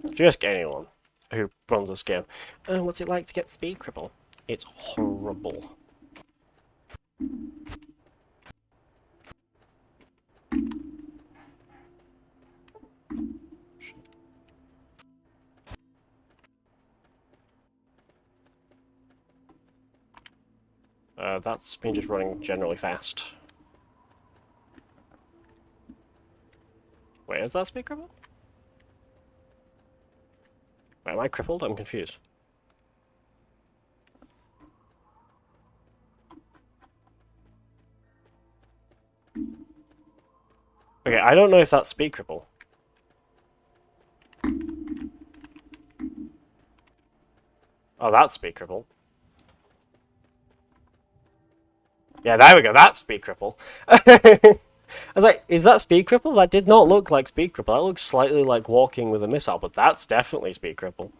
If you ask anyone who runs this game, what's it like to get Speed Cripple? It's horrible. That's me just running generally fast. Wait, is that Speed Cripple? Wait, am I crippled? I'm confused. Okay, I don't know if that's Speed Cripple. Oh, that's Speed Cripple. Yeah, there we go, that's Speed Cripple. I was like, is that Speed Cripple? That did not look like Speed Cripple. That looks slightly like walking with a missile, but that's definitely Speed Cripple.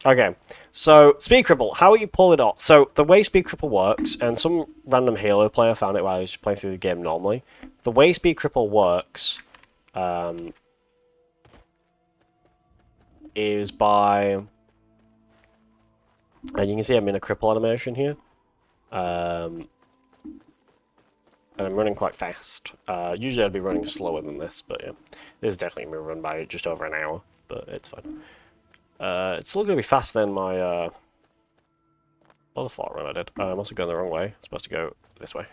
Okay, so Speed Cripple, how you pull it off? So the way Speed Cripple works, and some random Halo player found it while I was playing through the game normally, the way Speed Cripple works is by... And you can see I'm in a cripple animation here. And I'm running quite fast. Usually I'd be running slower than this, but yeah. This is definitely going to run by just over an hour, but it's fine. It's still going to be faster than my other Fallout run I did. I'm also going the wrong way. I'm supposed to go this way.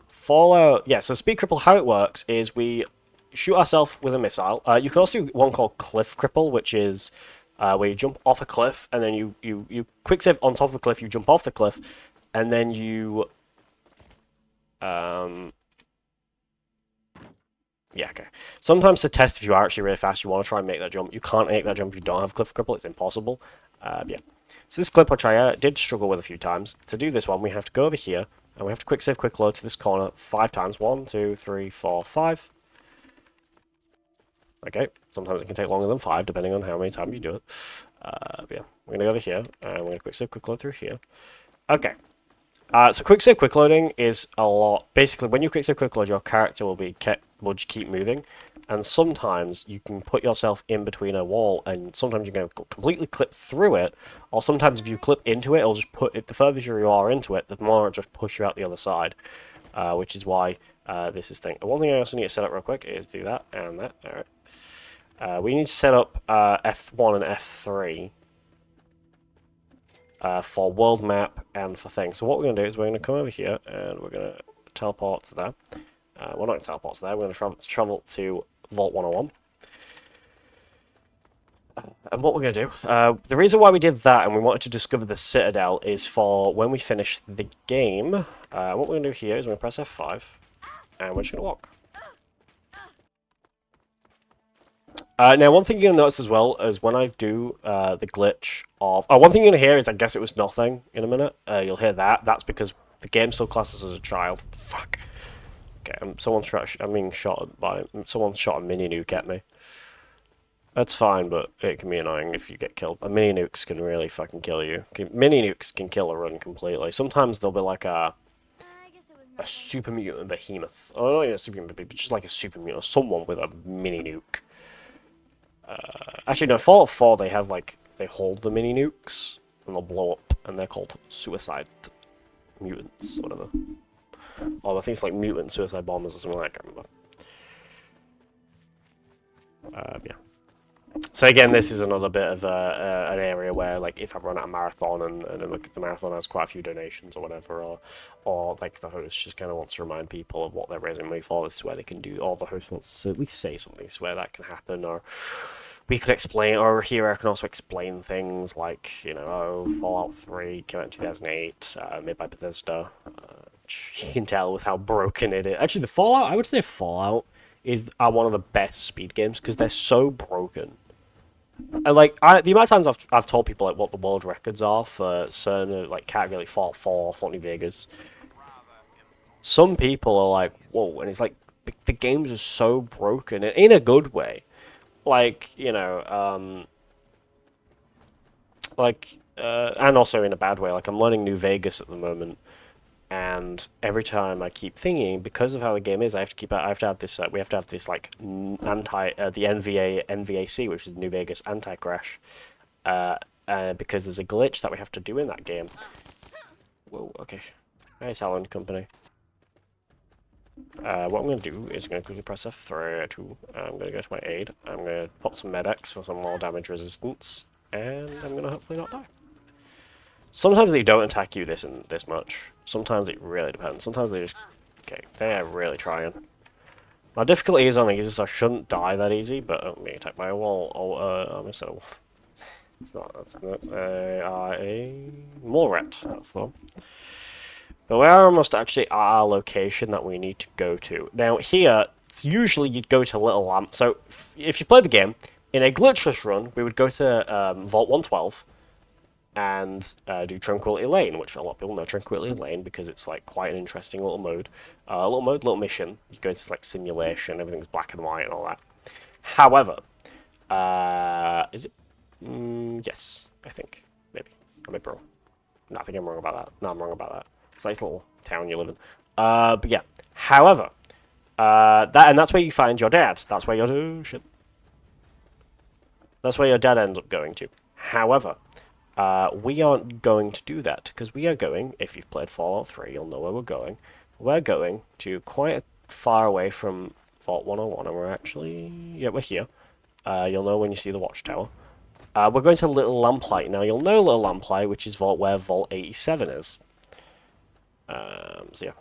Fallout... Yeah, so Speed Cripple, how it works is we shoot ourselves with a missile. You can also do one called Cliff Cripple, which is... where you jump off a cliff, and then you quick save on top of a cliff, you jump off the cliff, and then you... Yeah, okay. Sometimes to test if you are actually really fast, you want to try and make that jump. You can't make that jump if you don't have Cliff Cripple, it's impossible. Yeah. So this clip, which I did struggle with a few times, to do this one, we have to go over here, and we have to quick save, quick load to this corner 5 times. 1, 2, 3, 4, 5. Okay, sometimes it can take longer than 5, depending on how many times you do it. Yeah, we're going to go over here, and we're going to quick save, quick load through here. Okay. So quick save, quick loading is a lot. Basically, when you quick save, quick load, your character will just keep moving. And sometimes you can put yourself in between a wall, and sometimes you're going to completely clip through it, or sometimes if you clip into it, it'll just if the further you are into it, the more it'll just push you out the other side, which is why this is thing. One thing I also need to set up real quick is do that and that. Alright. We need to set up F1 and F3 for world map and for things. So what we're going to do is we're going to come over here, and we're going to teleport to there. We're not going to teleport to there, we're going to travel to Vault 101. And what we're going to do, the reason why we did that and we wanted to discover the Citadel is for when we finish the game. What we're going to do here is we're going to press F5, and we're just going to walk. Now, one thing you're going to notice as well is when I do the glitch of... one thing you're going to hear is I guess it was nothing in a minute. You'll hear that. That's because the game still classes as a child. Fuck. Okay, someone shot a mini nuke at me. That's fine, but it can be annoying if you get killed. Mini nukes can really fucking kill you. Mini nukes can kill a run completely. Sometimes they'll be like a super mutant behemoth. Oh, not a super mutant, but just like a super mutant. Or someone with a mini nuke. Actually, no, Fallout 4, they have like, they hold the mini nukes, and they'll blow up, and they're called suicide mutants, or whatever. Oh, I think it's like mutant suicide bombers or something like that, I can't remember. Yeah. So again, this is another bit of an area where, like, if I run out a marathon and the marathon has quite a few donations or whatever, or like the host just kind of wants to remind people of what they're raising money for, this is where they can do, or the host wants to at least say something, this is where that can happen, or we could explain, or here I can also explain things like, you know, oh, Fallout 3 came out in 2008, made by Bethesda. You can tell with how broken it is. Actually, the Fallout, I would say Fallout are one of the best speed games because they're so broken. And like the amount of times I've told people like what the world records are for certain like category like Fallout 4, Fallout New Vegas. Some people are like, whoa, and it's like the games are so broken in a good way. Like, you know, and also in a bad way. Like I'm learning New Vegas at the moment. And every time I keep thinking, because of how the game is, I have to have this. We have to have this like the NVAC, which is New Vegas anti-crash, because there's a glitch that we have to do in that game. Whoa, okay. Hey, Talon Company. What I'm going to do is I'm going to quickly press F3. I'm going to go to my aid. I'm going to pop some Med-X for some more damage resistance, and I'm going to hopefully not die. Sometimes they don't attack you this much. Sometimes it really depends. Sometimes they just... Okay, they're really trying. My difficulty is on easy, so I shouldn't die that easy, but I'm being attacked by a wall. I'm going to set a wolf. That's not a Morat, that's the one. But we're almost actually at our location that we need to go to. Now here, usually you'd go to Little Lamp. So if you played the game, in a glitchless run, we would go to Vault 112, and do Tranquility Lane, which a lot of people know Tranquility Lane because it's like quite an interesting little mode. Little mission. You go into like simulation, everything's black and white and all that. However, is it? Yes, I think. Maybe. I may be wrong. No, I think I'm wrong about that. No, I'm wrong about that. It's a nice little town you live in. But yeah. However, that's where you find your dad. That's where your... shit. That's where your dad ends up going to. However... we aren't going to do that, because we are going, if you've played Fallout 3, you'll know where we're going. We're going to quite far away from Vault 101, and we're actually... yeah, we're here. You'll know when you see the watchtower. We're going to Little Lamplight. Now, you'll know Little Lamplight, which is where Vault 87 is. So, yeah.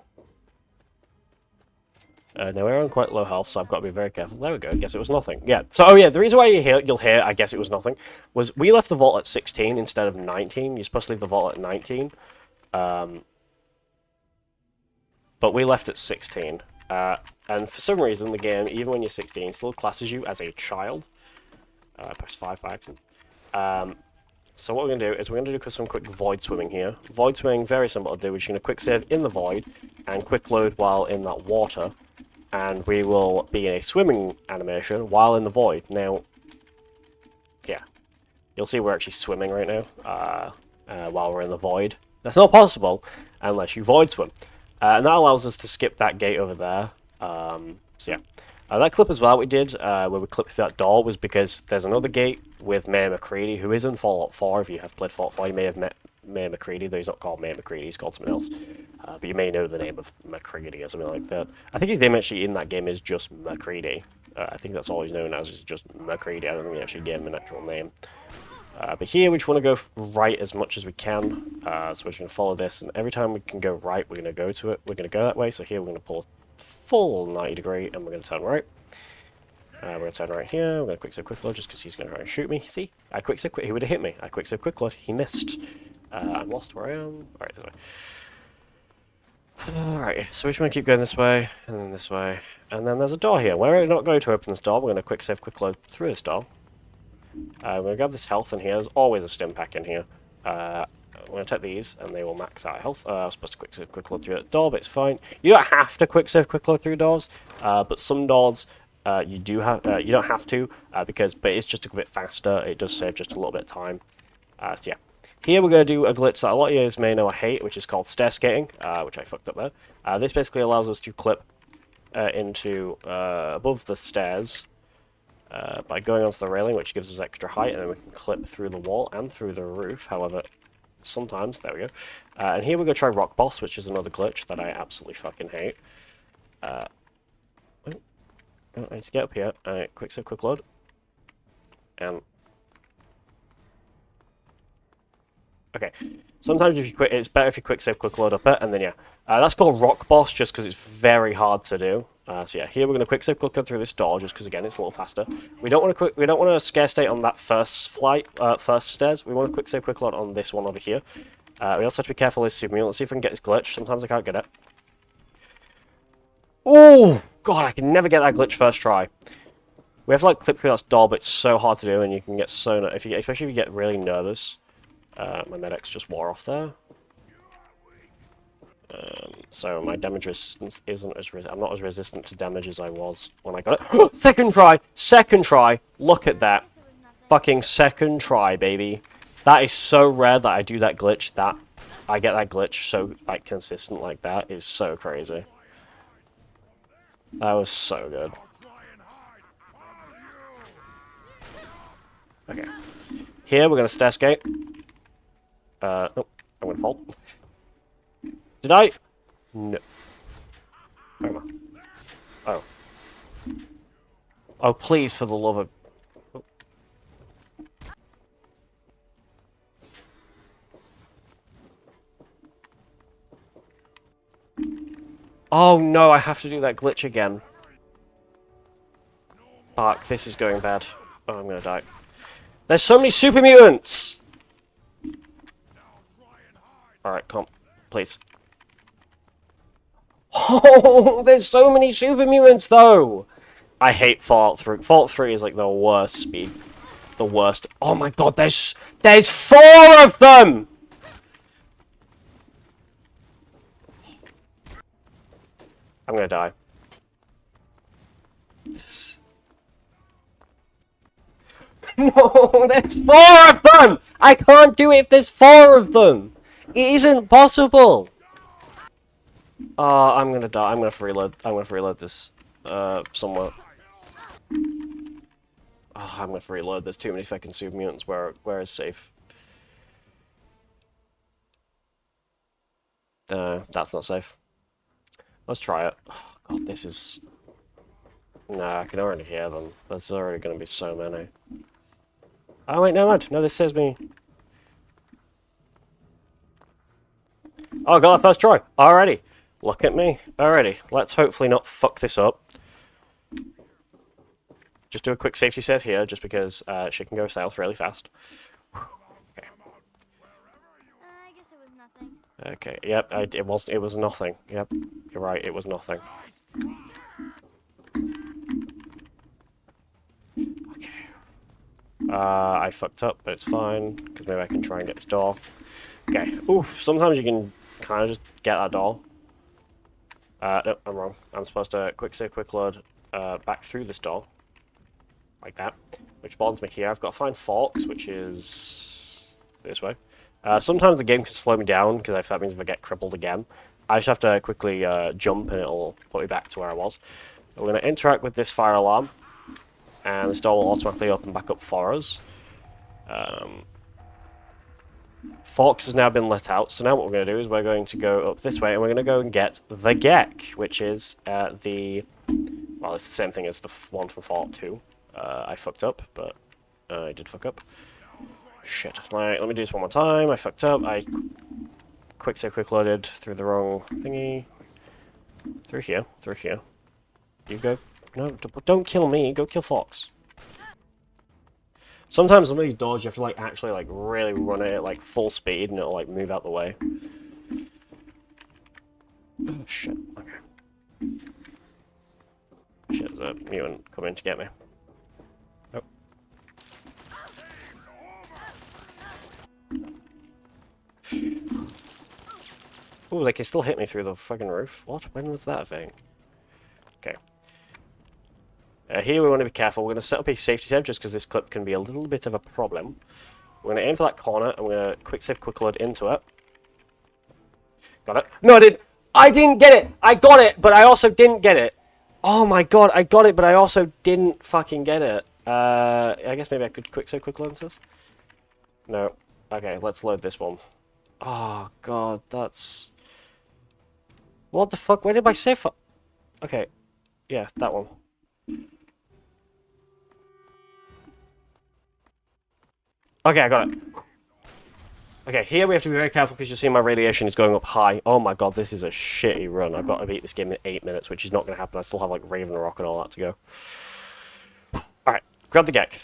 Now, we're on quite low health, so I've got to be very careful. There we go. I guess it was nothing. Yeah. So, oh yeah, the reason why you'll hear, I guess it was nothing, was we left the vault at 16 instead of 19. You're supposed to leave the vault at 19. But we left at 16. And for some reason, the game, even when you're 16, still classes you as a child. Press 5 by accident. So what we're going to do is we're going to do some quick void swimming here. Void swimming, very simple to do. We're just going to quick save in the void and quick load while in that water. And we will be in a swimming animation while in the void. Now, yeah, you'll see we're actually swimming right now while we're in the void. That's not possible unless you void swim. And that allows us to skip that gate over there. So yeah, That clip as well we did, where we clipped through that door, was because there's another gate with Mayor McCready, who is in Fallout 4. If you have played Fallout 4, you may have met Mayor McCready, though he's not called Mayor McCready, he's called something else. But you may know the name of McCready or something like that. I think his name actually in that game is just McCready. I think that's all he's known as, is just McCready. I don't think we actually gave him an actual name. But here we just want to go right as much as we can. So we're just going to follow this, and every time we can go right, we're going to go to it. We're going to go that way, so here we're going to pull full 90 degree, and we're going to turn right. We're going to turn right here. We're going to quick save quick load just because he's going to try and shoot me. See? I quick save quick. He would have hit me. I quick save quick load. He missed. I'm lost where I am. Alright, this way. Alright, so we just want to keep going this way, and then this way. And then there's a door here. We're not going to open this door. We're going to quick save quick load through this door. We're going to grab this health in here. There's always a stim pack in here. I'm going to take these, and they will max out health. I was supposed to quick save quick load through that door, but it's fine. You don't have to quick save quick load through doors, but some doors you do have. You don't have to but it's just a bit faster. It does save just a little bit of time. So yeah, here we're going to do a glitch that a lot of you may know I hate, which is called stair skating, which I fucked up there. This basically allows us to clip into above the stairs. By going onto the railing, which gives us extra height, and then we can clip through the wall and through the roof. However, sometimes, there we go. And here we're going to try Rock Boss, which is another glitch that I absolutely fucking hate. I need to get up here. Quick save, quick load. And okay. Sometimes if you it's better if you quick save, quick load up it, and then yeah. That's called Rock Boss just because it's very hard to do. So yeah, here we're going to quick save quick load through this door just because again it's a little faster. We don't want to scare state on that first first stairs. We want to quick save quick load on this one over here. We also have to be careful of this super mutant. Let's see if we can get this glitch. Sometimes I can't get it. Oh god, I can never get that glitch first try. We have to like clip through that door, but it's so hard to do, and you can get so especially if you get really nervous. My medics just wore off there. So my damage resistance isn't as I'm not as resistant to damage as I was when I got it. Second try! Second try! Look at that. Fucking second try, baby. That is so rare that I do that glitch, that I get that glitch so like consistent like that is so crazy. That was so good. Okay. Here we're gonna stair skate. Nope, I'm gonna fall. Did I? No. Oh. Oh, please, for the love of... Oh. Oh no, I have to do that glitch again. Fuck, this is going bad. Oh, I'm gonna die. There's so many super mutants! Alright, come on. Please. Oh, there's so many super mutants, though! I hate Fallout 3. Fallout 3 is, like, the worst speed. The worst. Oh my god, there's 4 of them! I'm gonna die. No, there's 4 of them! I can't do it if there's 4 of them! It isn't possible! I'm gonna die. I'm gonna have to reload. I'm gonna have to reload this somewhere. Oh, I'm gonna have to reload. There's too many fucking super mutants. Where is safe? That's not safe. Let's try it. Oh god, this is... Nah, I can already hear them. There's already gonna be so many. Oh wait, no mind. No, this says me. Oh, I got that first try. Alrighty. Look at me. Alrighty. Let's hopefully not fuck this up. Just do a quick safety save here, just because she can go south really fast. Okay.
I guess it was nothing.
Okay. Yep. It was nothing. Yep. You're right. It was nothing. Okay. I fucked up, but it's fine because maybe I can try and get this door. Okay. Oof. Sometimes you can kind of just get that door. No, I'm wrong. I'm supposed to quick save, quick load back through this door. Like that. Which bonds me here. I've got to find forks, which is this way. Sometimes the game can slow me down, because that means if I get crippled again. I just have to quickly jump and it'll put me back to where I was. We're going to interact with this fire alarm, and this door will automatically open back up for us. Fox has now been let out, so now what we're going to do is we're going to go up this way, and we're going to go and get the Gek, which is the... Well, it's the same thing as the one from Fallout 2. I fucked up, but I did fuck up. Shit. Right, let me do this one more time. I fucked up. I quick loaded through the wrong thingy. Through here. You go. No, don't kill me. Go kill Fox. Sometimes some of these doors you have to like actually like really run it at like full speed and it'll like move out the way. Oh shit. Okay. Shit, there's a mutant coming to get me. Oh. Ooh, they can still hit me through the fucking roof. What? When was that thing? Okay. Here we want to be careful. We're going to set up a safety save just because this clip can be a little bit of a problem. We're going to aim for that corner and we're going to quick save, quick load into it. Got it? No, I didn't get it! I got it, but I also didn't get it! Oh my god, I got it, but I also didn't fucking get it. I guess maybe I could quick save, quick load into this? No. Okay, let's load this one. Oh god, that's... What the fuck? Where did my save for? Okay. Yeah, that one. Okay, I got it. Okay, here we have to be very careful because you see my radiation is going up high. Oh my god, this is a shitty run. I've got to beat this game in 8 minutes, which is not going to happen. I still have like Raven Rock and all that to go. Alright, grab the Gek.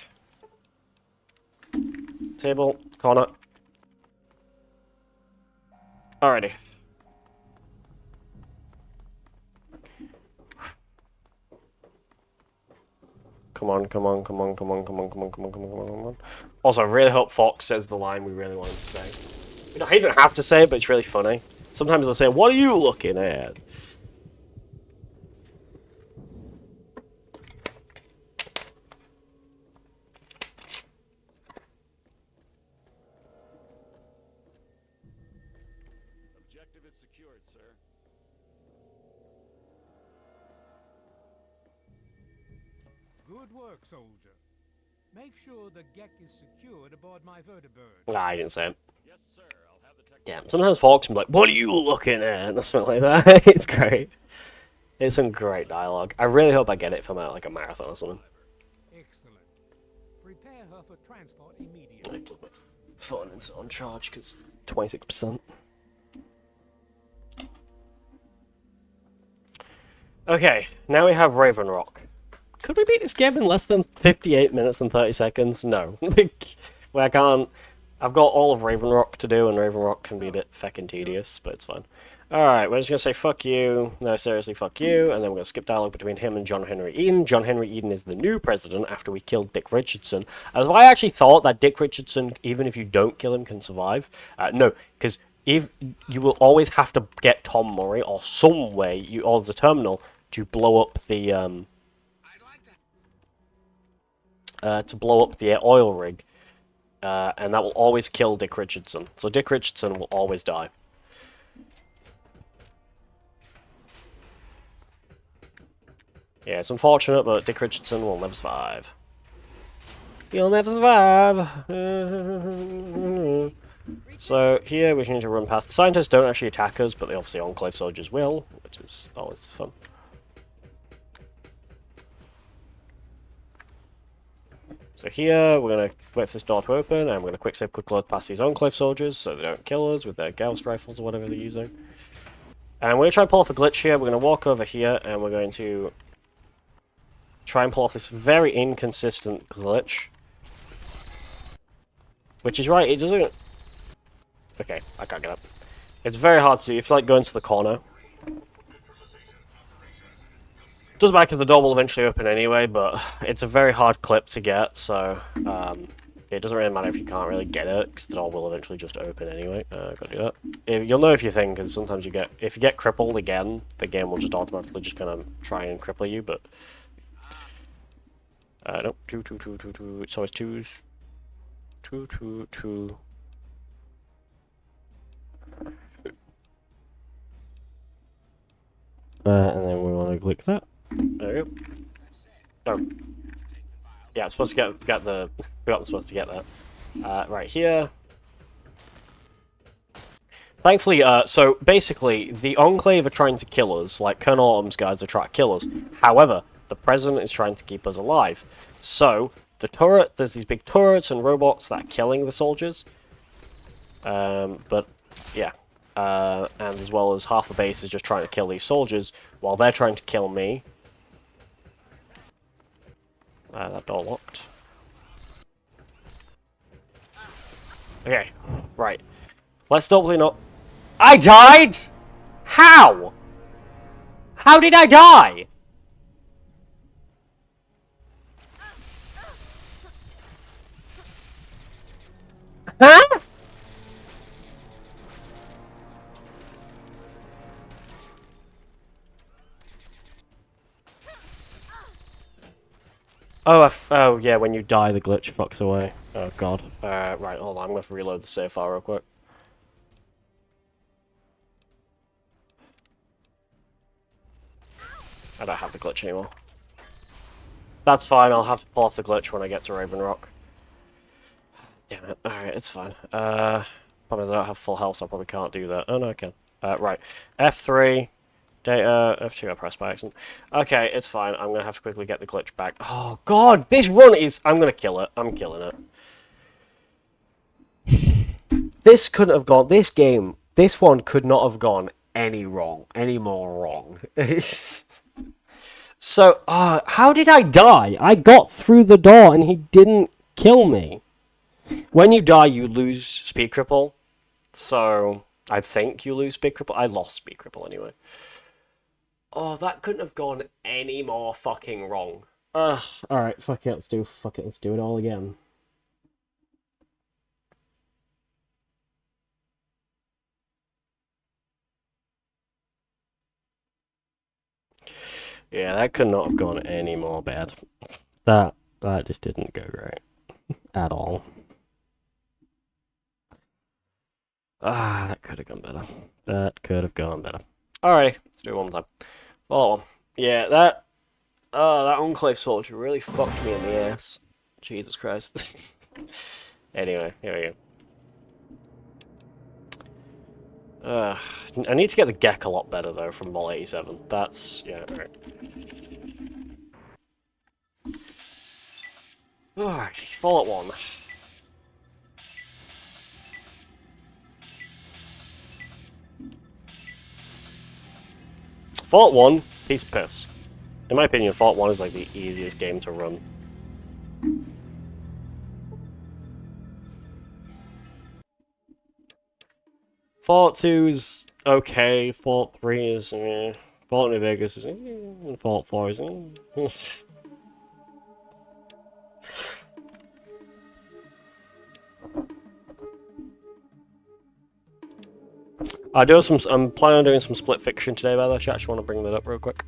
Table, corner. Alrighty. Come on. Also, I really hope Fox says the line we really want him to say. We don't even have to say it, but it's really funny. Sometimes they'll say, "What are you looking at?"
Objective is secured, sir. Good work, soldier. Make sure the Gek is secured aboard my vertibird.
Nah, I didn't say it.
Yes, sir. I'll have the tech.
Damn, sometimes Fox can be like, "What are you looking at?" Or something like that. It's great. It's some great dialogue. I really hope I get it if I'm at like a marathon or something.
Excellent. Prepare her for transport immediately.
Phone is on charge because 26%. Okay, now we have Raven Rock. Could we beat this game in less than 58 minutes and 30 seconds? No. Well, I can't. I've got all of Raven Rock to do, and Raven Rock can be a bit feckin' tedious, but it's fine. Alright, we're just going to say fuck you, no seriously fuck you, and then we're going to skip dialogue between him and John Henry Eden. John Henry Eden is the new president after we killed Dick Richardson. As I actually thought that Dick Richardson, even if you don't kill him, can survive. No, because if you will always have to get Tom Murray, or some way, or the terminal, to blow up the, oil rig. And that will always kill Dick Richardson. So Dick Richardson will always die. Yeah, it's unfortunate, but Dick Richardson will never survive. He'll never survive! So, here we need to run past. The scientists don't actually attack us, but the obviously Enclave soldiers will, which is always fun. So here, we're going to wait for this door to open, and we're going to quick save, quick load past these Enclave soldiers, so they don't kill us with their Gauss rifles or whatever they're using. And we're going to try and pull off a glitch here. We're going to walk over here, and we're going to try and pull off this very inconsistent glitch. Which is right, it doesn't... Okay, I can't get up. It's very hard to do. You have to, like, go into the corner. Doesn't matter because the door will eventually open anyway, but it's a very hard clip to get, so it doesn't really matter if you can't really get it, because the door will eventually just open anyway. Gotta do that. You'll know if you think, because sometimes if you get crippled again, the game will just automatically just kind of try and cripple you, but... no, two. It's always twos. Two. And then we want to click that. There we go. Oh. Yeah, I'm supposed to get the... forgot I'm supposed to get that. Right here. Thankfully, so basically, the Enclave are trying to kill us, like Colonel Autumn's guys are trying to kill us. However, the President is trying to keep us alive. So, there's these big turrets and robots that are killing the soldiers. But, yeah. And as well as half the base is just trying to kill these soldiers, while they're trying to kill me. That door locked. Okay, right. Let's hopefully not... I died?! How?! How did I die?! Huh?! Oh, yeah, when you die, the glitch fucks away. Oh, God. Right, hold on, I'm gonna have to reload the save file real quick. I don't have the glitch anymore. That's fine, I'll have to pull off the glitch when I get to Raven Rock. Damn it. Alright, it's fine. Problem is I don't have full health, so I probably can't do that. Oh, no, I can. Right. F3. Data. F2, I pressed by accident. Okay, it's fine. I'm gonna have to quickly get the glitch back. Oh, God! This run is... I'm gonna kill it. I'm killing it. This couldn't have gone... This game... This one could not have gone any more wrong. So, how did I die? I got through the door and he didn't kill me. When you die, you lose speed cripple. So, I think you lose speed cripple. I lost speed cripple anyway. Oh, that couldn't have gone any more fucking wrong. Ugh. Alright, fuck it, let's do it all again. Yeah, that could not have gone any more bad. That just didn't go great. At all. That could have gone better. That could have gone better. Alright, let's do it one more time. Follow on. Yeah, that Enclave soldier really fucked me in the ass. Jesus Christ. Anyway, here we go. I need to get the Gek a lot better, though, from Vol 87. That's... yeah, alright. Alright, Fallout 1. Fallout 1, piece of piss. In my opinion, Fallout 1 is like the easiest game to run. Fallout 2 is okay, Fallout 3 is Fallout New Vegas is and Fallout 4 is I'm planning on doing some split fiction today, by the way. I just want to bring that up real quick.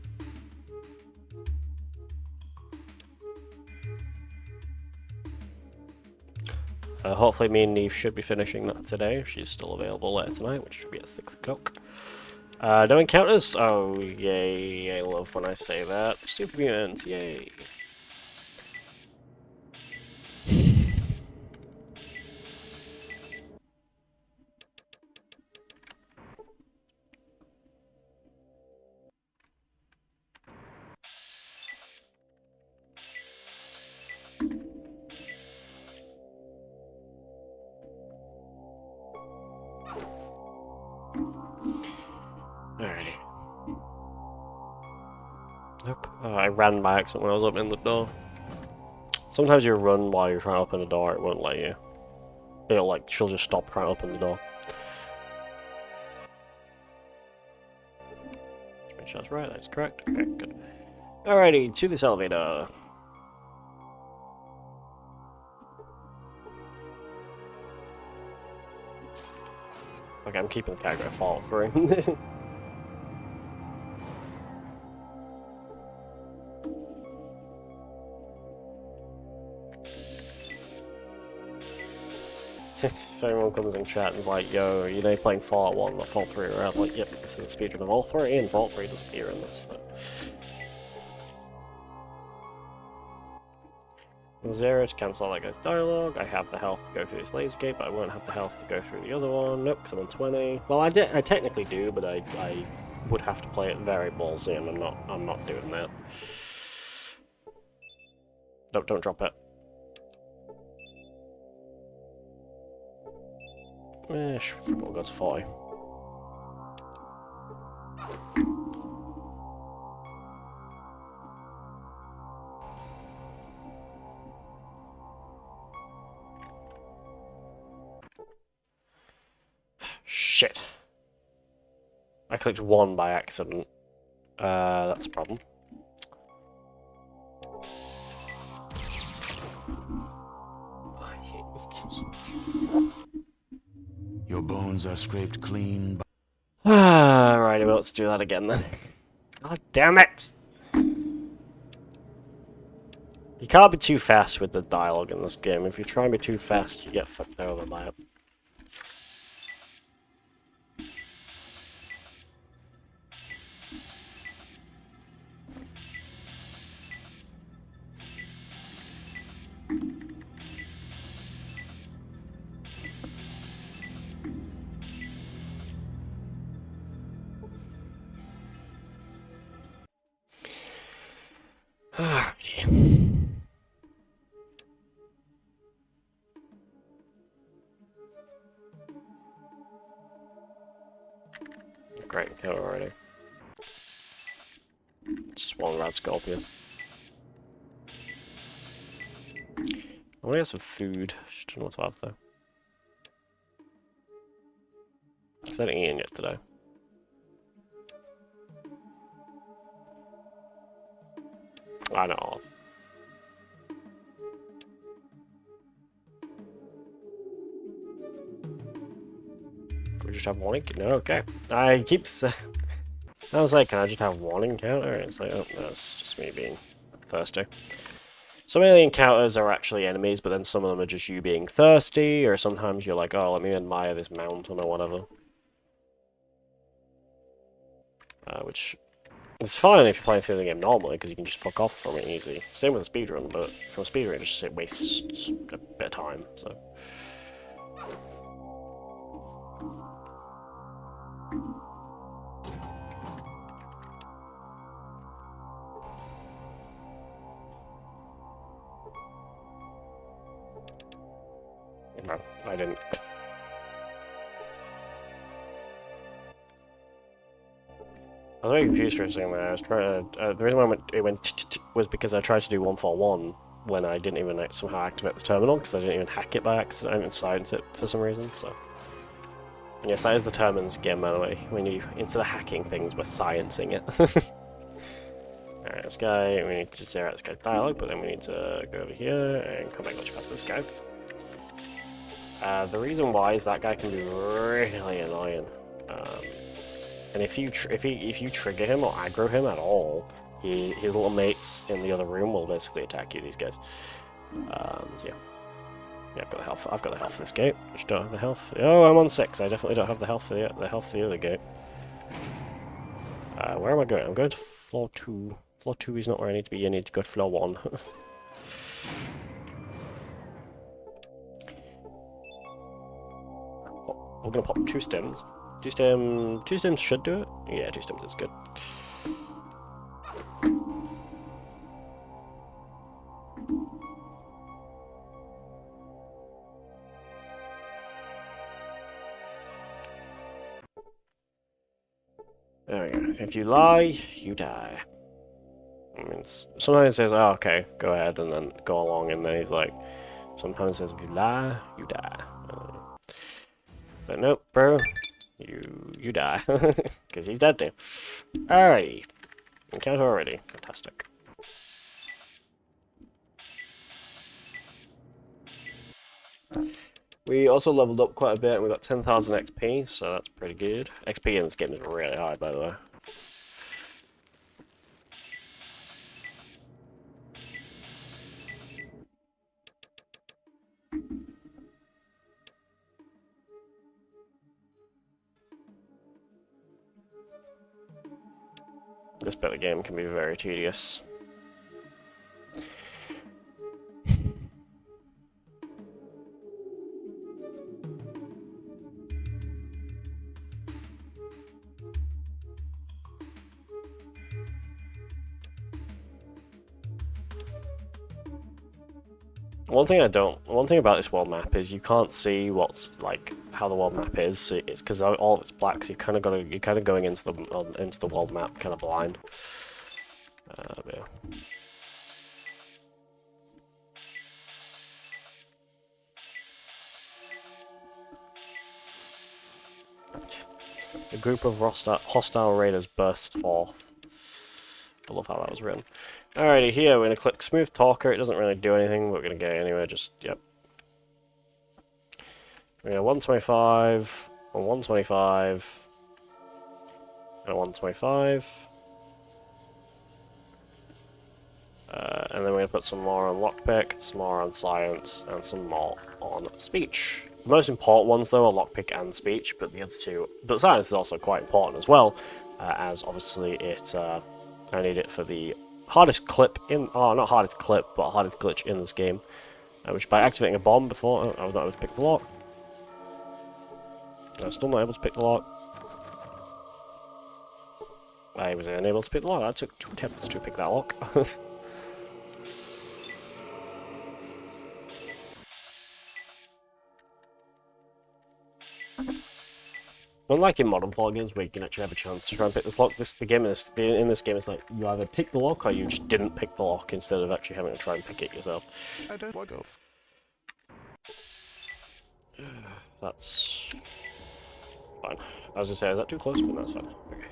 Hopefully me and Neve should be finishing that today, if she's still available later tonight, which should be at 6 o'clock. No encounters? Oh, yay, I love when I say that. Super mutants, yay. Alrighty. Nope. I ran by accident when I was opening the door. Sometimes you run while you're trying to open a door, it won't let you. It'll, like, she'll just stop trying to open the door. Just make sure that's right, that's correct. Okay, good. Alrighty, to this elevator. Okay, I'm keeping the category Fallout 3. If anyone comes in chat and is like, yo, you know you're playing Fallout 1, not Fallout 3, right? I'm like, yep, this is a speedrun of all 3, and Fallout 3 doesn't appear in this. So. 0 to cancel that guy's dialogue. I have the health to go through this laser gate, but I won't have the health to go through the other one. Nope, because I'm on 20. Well, I technically do, but I would have to play it very ballsy, and I'm not doing that. Don't drop it. We'll go to 40. Shit. I clicked 1 by accident. That's a problem. I hate this game.
Your bones are scraped clean.
Right, well, let's do that again then. God damn it! You can't be too fast with the dialogue in this game. If you try and be too fast, you get fucked over by it. Great, kill already. Just one rad scorpion. I want to get some food. Just don't know what to have though. I haven't eaten yet today. I know. Can we just have one? No, okay. I keep saying. I was like, can I just have one encounter? It's like, oh, no, it's just me being thirsty. Some of the encounters are actually enemies, but then some of them are just you being thirsty, or sometimes you're like, oh, let me admire this mountain or whatever. Which, it's fine if you're playing through the game normally, because you can just fuck off from it easy. Same with a speedrun, but from a speedrun it wastes a bit of time, so. No, I didn't. I was very confused for a second there. I was trying to, the reason why it went was because I tried to do 141 when I didn't even somehow activate the terminal, because I didn't even hack it by accident. I didn't silence it for some reason, so. And yes, that is the term in this game, by the way. When you, instead of hacking things, we're sciencing it. Alright, this guy, we need to zero out this guy's dialogue, but then we need to go over here and come back glitch past this guy. The reason why is that guy can be really annoying. And if you trigger him or aggro him at all, his little mates in the other room will basically attack you. These guys. So yeah, I've got the health. I've got the health for this gate. Just don't have the health. Oh, I'm on 6. I definitely don't have the health for the other gate. Where am I going? I'm going to floor 2. Floor 2 is not where I need to be. I need to go to floor 1. We're gonna pop 2 stems. 2 stems should do it. Yeah, 2 stems is good. There we go. If you lie, you die. I mean, sometimes it says, oh, okay, go ahead, and then go along, and then he's like, sometimes it says, if you lie, you die. But nope, bro, you die. Because he's dead too. Alrighty. Encounter already. Fantastic. We also leveled up quite a bit, and we got 10,000 XP, so that's pretty good. XP in this game is really high, by the way. This bit of the game can be very tedious. One thing about this world map is you can't see what's like how the world map is. It's because all of it's black, so you're kind of going into the world map kind of blind. Yeah. A group of hostile raiders burst forth. I love how that was written. Alrighty, here we're gonna click Smooth Talker. It doesn't really do anything, but we're gonna get it anyway. Just yep. We're gonna 125, and 125, and 125. And then we're going to put some more on lockpick, some more on science, and some more on speech. The most important ones, though, are lockpick and speech, but the other two... But science is also quite important as well, as obviously I need it for the hardest clip in... Oh, not hardest clip, but hardest glitch in this game. Which by activating a bomb before, I was not able to pick the lock. I was still not able to pick the lock. I was unable to pick the lock. I took 2 attempts to pick that lock. Unlike in modern Fallout games where you can actually have a chance to try and pick this lock, in this game it's like you either pick the lock or you just didn't pick the lock instead of actually having to try and pick it yourself.
I don't want to.
That's fine. I was gonna say, is that too close? But that's fine. Okay.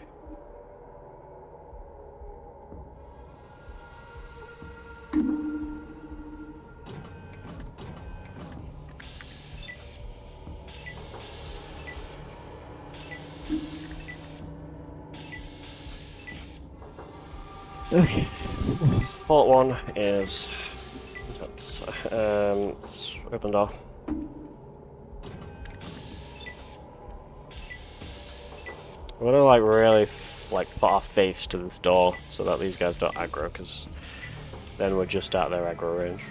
Okay. Fault 1 is... let's open door. We're gonna like really put our face to this door so that these guys don't aggro, because then we're just out their aggro range.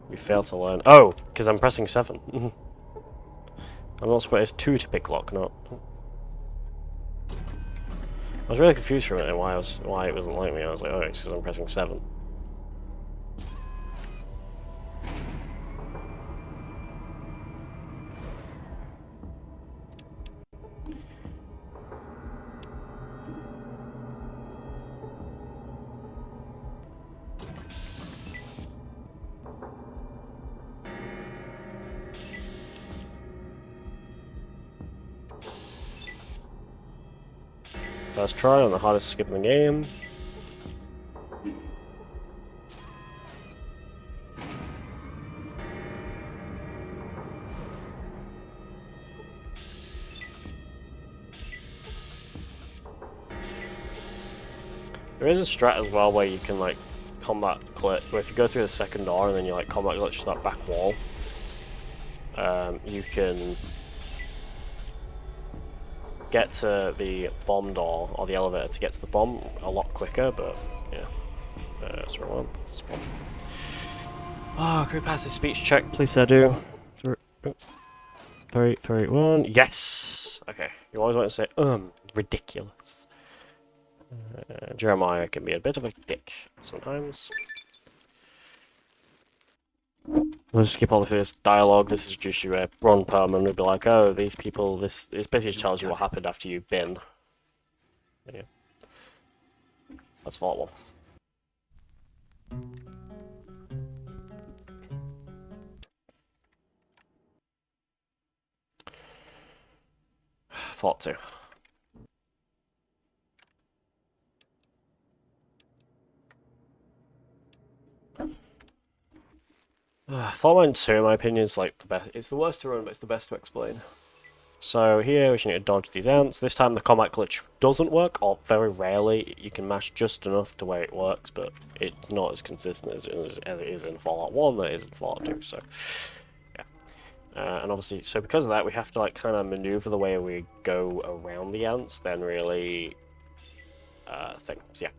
We fail to learn. Oh, because I'm pressing 7. I'm not supposed. It's 2 to pick lock, not. I was really confused for a minute why it wasn't like me. I was like, oh, it's because I'm pressing 7. First try on the hardest skip in the game. There is a strat as well where you can like combat glitch, where if you go through the second door and then you like combat glitch to that back wall, you can get to the bomb door or the elevator to get to the bomb a lot quicker, but yeah. That's the wrong one. That's one. Oh, can we pass the speech check? Please, I do. 3, 3, 1. Yes! Okay, you always want to say, ridiculous. Jeremiah can be a bit of a dick sometimes. We'll just skip all of this dialogue. This is just you run perm and we'll be like, oh, these people, this it basically just tells you what happened after you've been. Yeah. That's Fault 1. Fault 2. Fault Line 2, in my opinion, is like the best. It's the worst to run, but it's the best to explain. So here, we should need to dodge these ants. This time the combat glitch doesn't work, or very rarely. You can mash just enough to where it works, but it's not as consistent as it is in Fallout 1, that it is in Fallout 2, so... yeah. And obviously, so because of that, we have to like kind of maneuver the way we go around the ants, then really... things, yeah.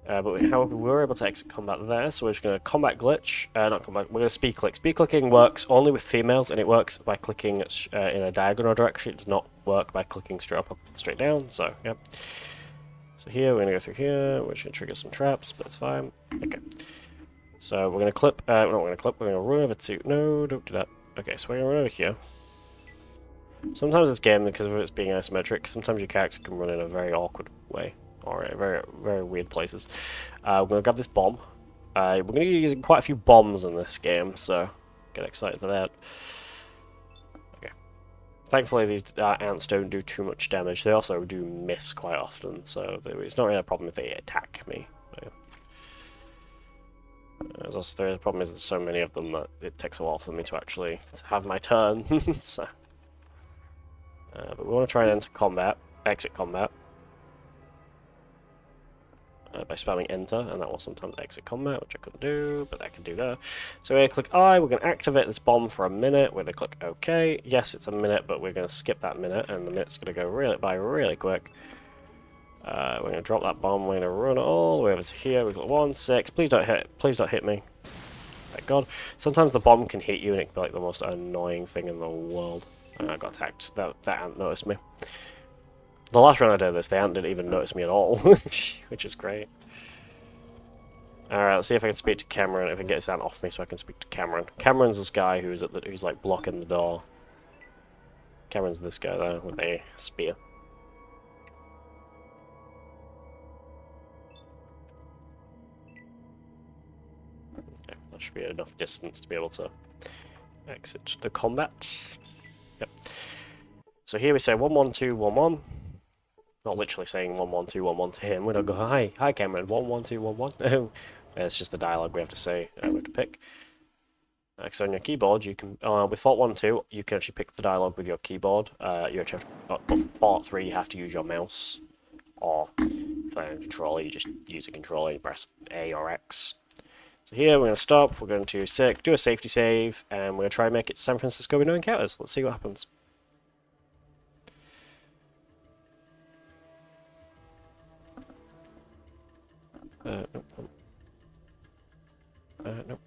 However, we were able to exit combat there, so we're just going to combat glitch, not combat, we're going to speed click. Speed clicking works only with females, and it works by clicking in a diagonal direction. It does not work by clicking straight up or straight down, so, yeah. So here, we're going to go through here, which should trigger some traps, but it's fine. Okay. So we're going to clip, no, we're going to clip, we're going to run over to, no, don't do that. Okay, so we're going to run over here. Sometimes this game, because of its being isometric, sometimes your character can run in a very awkward way, or in very, very weird places. We're going to grab this bomb. We're going to be using quite a few bombs in this game, so get excited for that. Okay. Thankfully, these ants don't do too much damage. They also do miss quite often, so it's not really a problem if they attack me. The problem is there's so many of them that it takes a while for me to actually have my turn. So, but we want to try and enter combat, exit combat, by spamming enter, and that will sometimes exit combat, which I couldn't do, but I can do that. So we're going to click I, we're going to activate this bomb for a minute, we're going to click OK. Yes, it's a minute, but we're going to skip that minute, and the minute's going to go really quick. We're going to drop that bomb, we're going to run all the way over to here, we've got 1, 6, please don't hit me. Thank God. Sometimes the bomb can hit you and it can be like the most annoying thing in the world. I got attacked. That ant noticed me. The last run I did this, the ant didn't even notice me at all, which is great. Alright, let's see if I can speak to Cameron, if I can get this ant off me so I can speak to Cameron. Cameron's this guy who's like blocking the door. Cameron's this guy there with a spear. Okay, that should be enough distance to be able to exit the combat. Yep. So here we say 11211. Not literally saying 11211 to him. We don't go, hi Cameron, 11211. It's just the dialogue we have to say, we have to pick. Because on your keyboard, you can, with Fault 1 and 2, you can actually pick the dialogue with your keyboard. You actually have to, but Fault 3, you have to use your mouse. Or, playing a controller, you just use a controller, you press A or X. So here, we're going to stop, we're going to do a safety save, and we're going to try and make it to San Francisco with no encounters. Let's see what happens. Nope.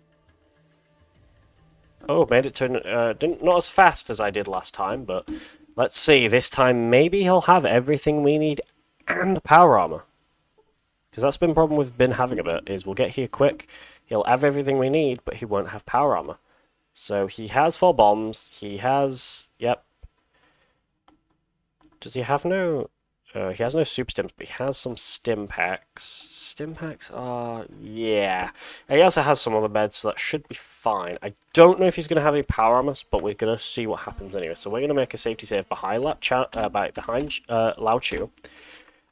Oh, made it to not as fast as I did last time, but let's see. This time, maybe he'll have everything we need and power armor. Because that's been a problem we've been having a bit, is we'll get here quick, he'll have everything we need, but he won't have power armor. So he has 4 bombs, he has, yep. Does he have no... he has no super stims, but he has some stim packs. Stim packs are... yeah. He also has some other beds, so that should be fine. I don't know if he's going to have any power armor, but we're going to see what happens anyway. So we're going to make a safety save behind Lao Chu.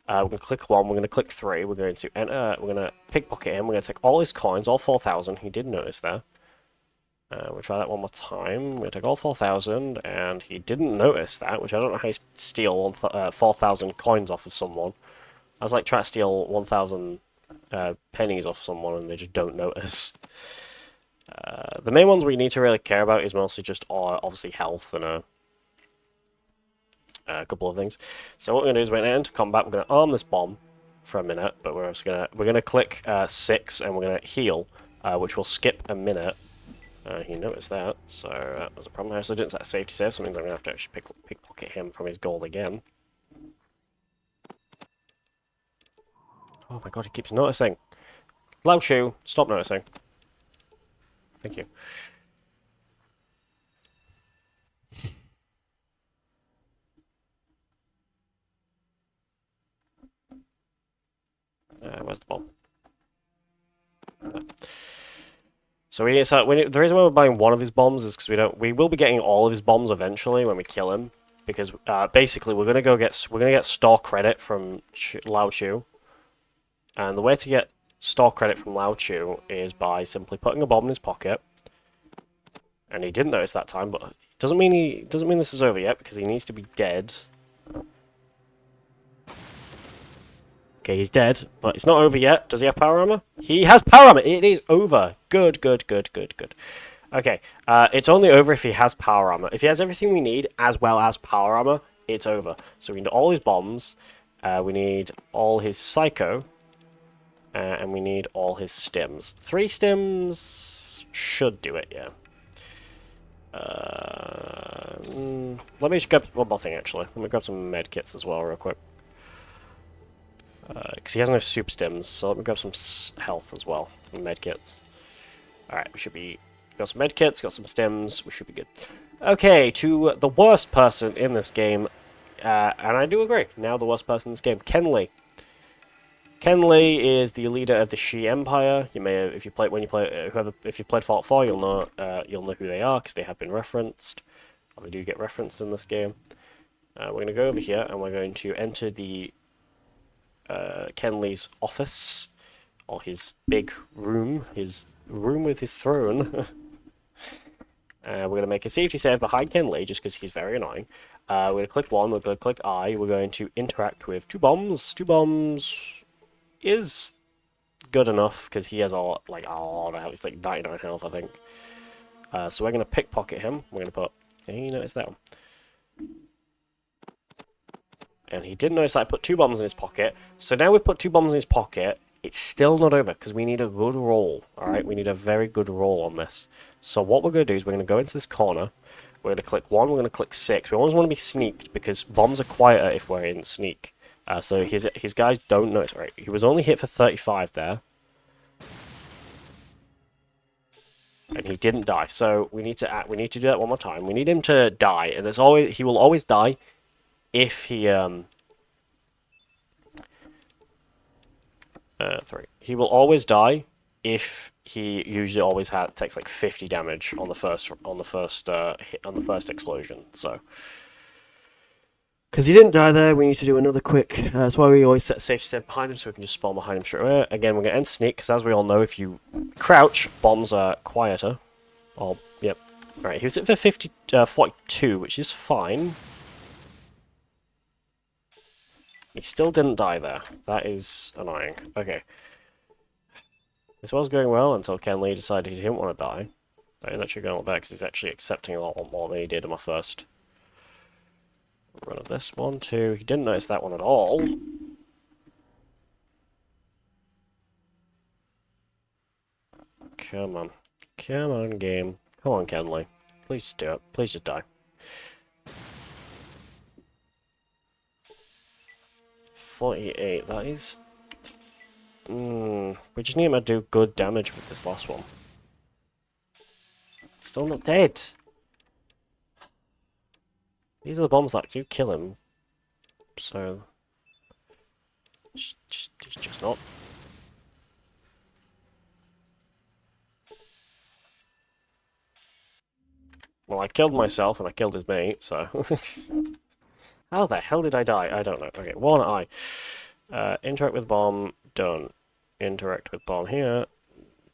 We're going to click 1, we're going to click 3, we're going to enter, we're going to pickpocket him, we're going to take all his coins, all 4,000, he did notice there. We'll try that one more time, we're going to take all 4,000, and he didn't notice that, which I don't know how you steal 4,000 coins off of someone. I was like trying to steal 1,000 pennies off someone and they just don't notice. The main ones we need to really care about is mostly just obviously health and a couple of things. So what we're going to do is we're going to enter combat, we're going to arm this bomb for a minute, but we're going to click 6 and we're going to heal, which will skip a minute. He noticed that, so that was a problem. I also didn't set a safety save, so it means I'm going to have to actually pickpocket him from his gold again. Oh my god, he keeps noticing. Lao Chu, stop noticing. Thank you. Where's the bomb? So the reason why we're buying one of his bombs is because we will be getting all of his bombs eventually when we kill him, because basically we're gonna get store credit from Lao Chu, and the way to get store credit from Lao Chu is by simply putting a bomb in his pocket. And he didn't notice that time, but doesn't mean this is over yet, because he needs to be dead. Okay, he's dead, but it's not over yet. Does he have power armor? He has power armor! It is over! Good, good, good, good, good. Okay, it's only over if he has power armor. If he has everything we need, as well as power armor, it's over. So we need all his bombs, we need all his psycho, and we need all his stims. 3 stims should do it, yeah. Let me just grab one more thing, actually. Let me grab some med kits as well, real quick. Because he has no super stims, so let me grab some health as well, and medkits. Alright, we should be... Got some medkits, got some stims, we should be good. Okay, to the worst person in this game, and I do agree, now the worst person in this game, Kenley. Kenley is the leader of the Shi Empire. You may have, if you played if you played Fallout 4, you'll know who they are because they have been referenced. Or they do get referenced in this game. We're going to go over here and we're going to enter the Kenley's office, or his big room, his room with his throne. We're going to make a safety save behind Kenley just because he's very annoying. We're going to click 1, we're going to click I, we're going to interact with 2 bombs. 2 bombs is good enough because he has a lot of health. It's like 99 health, I think. So we're going to pickpocket him. We're going to put... Hey, you notice that one? And he didn't notice that I put 2 bombs in his pocket. So now we've put 2 bombs in his pocket. It's still not over because we need a good roll. Alright, we need a very good roll on this. So what we're going to do is we're going to go into this corner. We're going to click 1, we're going to click 6. We always want to be sneaked because bombs are quieter if we're in sneak. So his guys don't notice. Right, he was only hit for 35 there. And he didn't die. So we need to do that one more time. We need him to die, and he will always die if he he will always die if he usually always takes like 50 damage on the first explosion. So because he didn't die there, we need to do another quick. That's why we always set a safe step behind him, so we can just spawn behind him straight away. Again, we're going to end sneak, because as we all know, if you crouch, bombs are quieter. Oh, yep. Alright, he was hit for 42, which is fine. He still didn't die there. That is annoying. Okay. This was going well until Kenley decided he didn't want to die. That is actually going a lot better, because he's actually accepting a lot more than he did in my first run of this. 1, 2. He didn't notice that one at all. Come on. Come on, game. Come on, Kenley. Please just do it. Please just die. 48. That is... we just need him to do good damage with this last one. Still not dead. These are the bombs that do kill him. So... he's just not. Well, I killed myself and I killed his mate, so... How the hell did I die? I don't know. Okay, 1 eye. Interact with bomb, done. Interact with bomb here,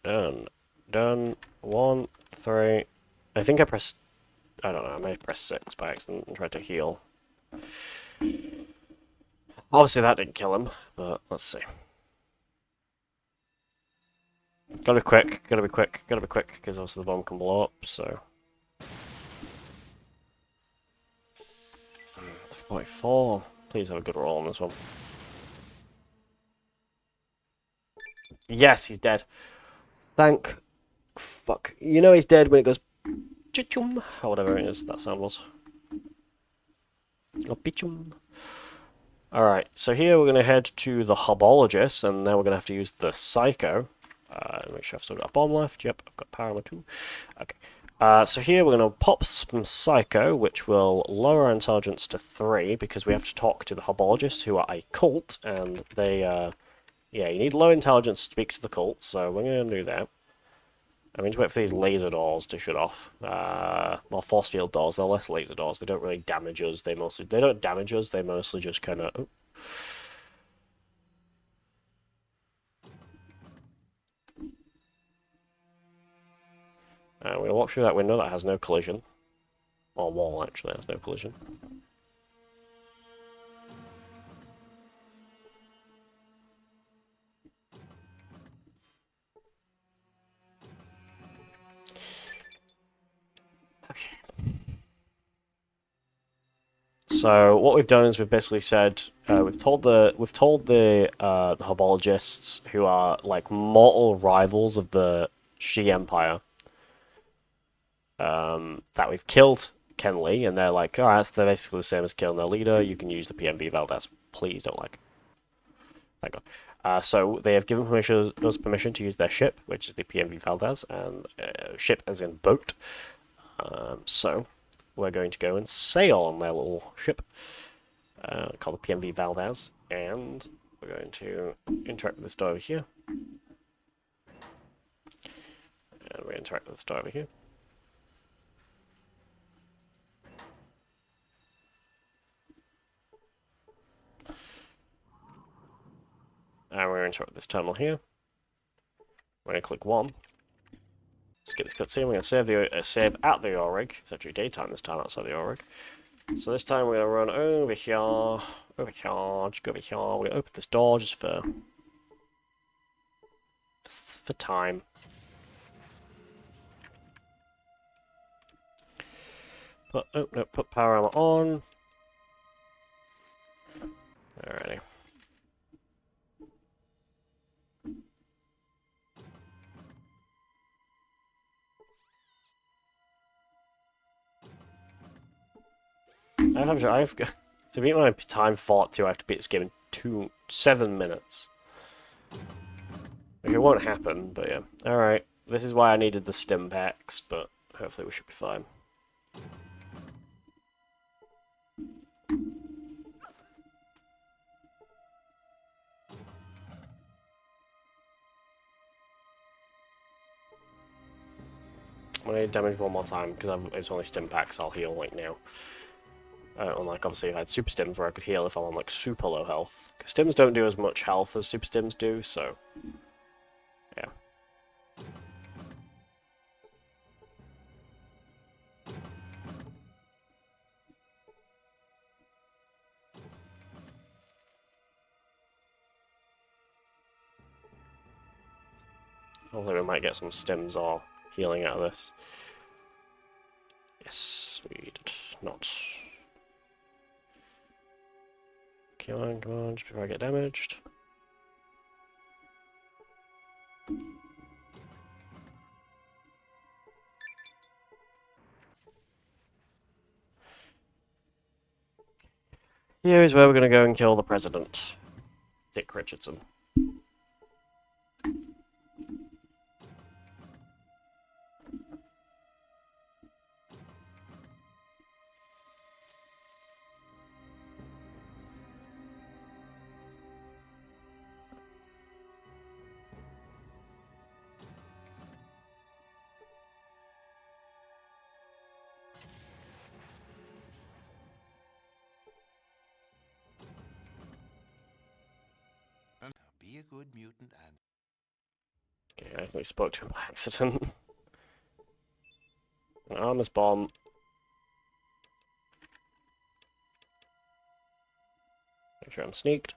done. Done. 1, 3... I think I pressed... I don't know, I may have pressed 6 by accident and tried to heal. Obviously that didn't kill him, but let's see. Gotta be quick, gotta be quick, gotta be quick, because obviously the bomb can blow up, so... 44. Please have a good roll on this one. Yes, he's dead. Thank fuck. You know he's dead when it goes chichum, or whatever it is that sound was. Or pichum. Alright, so here we're going to head to the Herbologist, and then we're going to have to use the Psycho. Make sure I've still got a bomb left. Yep, I've got power armor too. Okay. So here we're going to pop some Psycho, which will lower our intelligence to 3, because we have to talk to the Herbologists, who are a cult, and they, yeah, you need low intelligence to speak to the cult, so we're going to do that. I mean, to wait for these laser doors to shut off. Well, force field doors, they're less laser doors, they don't really damage us, they don't damage us, they mostly just kind of... we're going to walk through that window that has no collision. Or wall, actually, has no collision. Okay. So what we've done is we've basically said we've told the Herbologists, who are like mortal rivals of the Shi Empire, that we've killed Kenley, and they're like, alright, they're basically the same as killing their leader, you can use the PMV Valdez. Please don't like. Thank God. So they have given us permission to use their ship, which is the PMV Valdez, and ship as in boat. So we're going to go and sail on their little ship, called the PMV Valdez, and we're going to interact with this door over here. And we interact with this door over here. And we're going to interact with this terminal here. We're going to click 1. Let's get this cutscene. We're going to save at the oil rig. It's actually daytime this time outside the oil rig. So this time we're going to run over here, just go over here. We're going to open this door just for time. Put power armor on. Alrighty. I've to beat my time fought to, I have to beat this game in 7 minutes. Which it won't happen, but yeah. Alright, this is why I needed the stim packs, but hopefully we should be fine. I'm gonna damage one more time, because it's only stim packs, I'll heal like now. Unlike, obviously, if I had super stims where I could heal if I'm on, like, super low health. Because stims don't do as much health as super stims do, so... yeah. Hopefully we might get some stims or healing out of this. Yes, we did not. Come on, just before I get damaged. Here is where we're going to go and kill the president, Dick Richardson.
Be a good mutant and...
Okay, I definitely spoke to him by accident. An armor's bomb. Make sure I'm sneaked.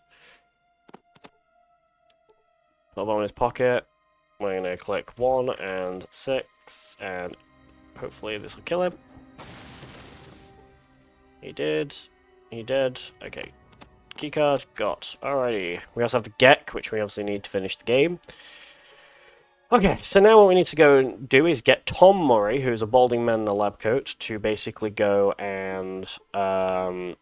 Put a bomb in his pocket. We're going to click 1 and 6, and hopefully this will kill him. He did. He did. Okay. Keycard got. Alrighty. We also have the Gek, which we obviously need to finish the game. Okay, so now what we need to go and do is get Tom Murray, who's a balding man in a lab coat, to basically go and... I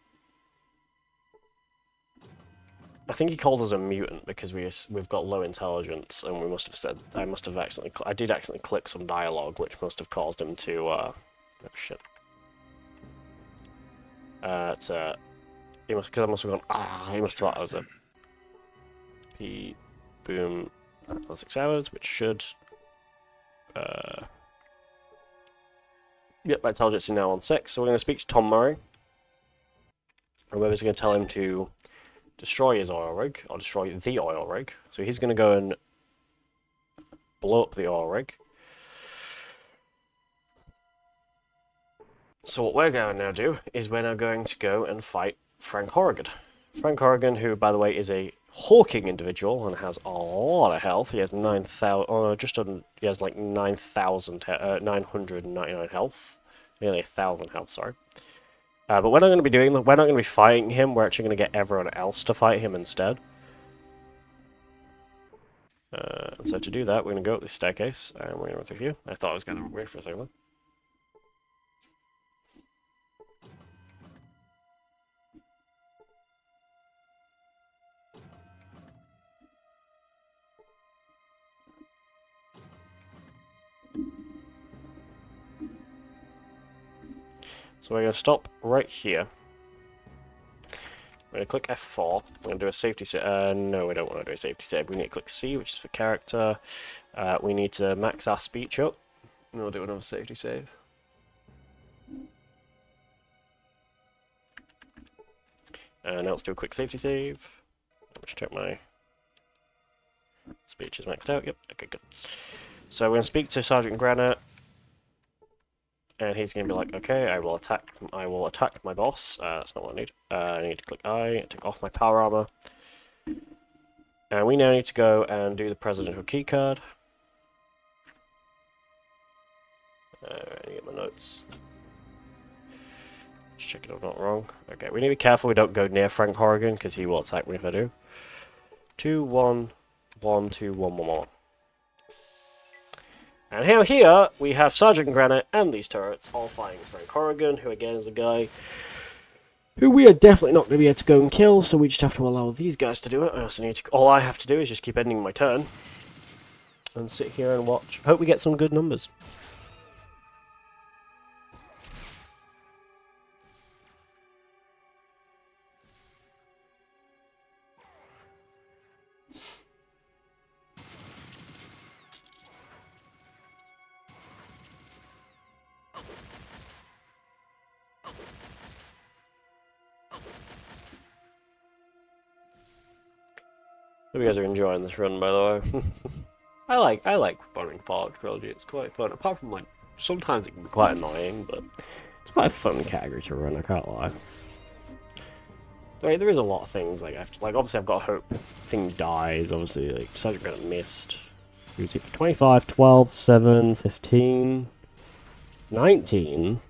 think he called us a mutant because we've got low intelligence, and we must have said... I did accidentally click some dialogue, which must have caused him to... oh, shit. Because I must have gone, he must have thought I was a P boom for 6 hours, which should yep, my intelligence is now on 6, so we're going to speak to Tom Murray. And we're going to tell him to destroy his oil rig, or destroy the oil rig. So he's going to go and blow up the oil rig. So what we're going to now do is we're now going to go and fight Frank Horrigan. Frank Horrigan, who, by the way, is a hawking individual and has a lot of health. He has 9,000, he has like 999 health. Nearly 1,000 health, sorry. But we're not going to be fighting him, we're actually going to get everyone else to fight him instead. And so to do that, we're going to go up this staircase, and we're going to run through here. I thought I was going to wait for a second. So we're going to stop right here. We're going to click F4. We're going to do a safety save. No, we don't want to do a safety save. We need to click C, which is for character. We need to max our speech up. And we'll do another safety save. Now let's do a quick safety save. Let's check my speech is maxed out. Yep, okay, good. So we're going to speak to Sergeant Granite. And he's going to be like, okay, I will attack my boss. That's not what I need. I need to click I, take off my power armor. And we now need to go and do the presidential keycard. I need to get my notes. Just check it I'm not wrong. Okay, we need to be careful we don't go near Frank Horrigan, because he will attack me if I do. 2, 1, 1, 2, 1, 1, 1. And now here, we have Sergeant Granite and these turrets all fighting Frank Horrigan, who again is a guy who we are definitely not going to be able to go and kill, so we just have to allow these guys to do it. I also need to, all I have to do is just keep ending my turn and sit here and watch. Hope we get some good numbers. Hope you guys are enjoying this run, by the way. I like running Fallout Trilogy. It's quite fun. Apart from like sometimes it can be quite annoying, but it's quite a fun category to run. I can't lie. Right, there is a lot of things like I have to, like obviously I've got to hope thing dies. Obviously, like Sergeant Granite missed. Who's it for 25, 12, 7, 15, 19.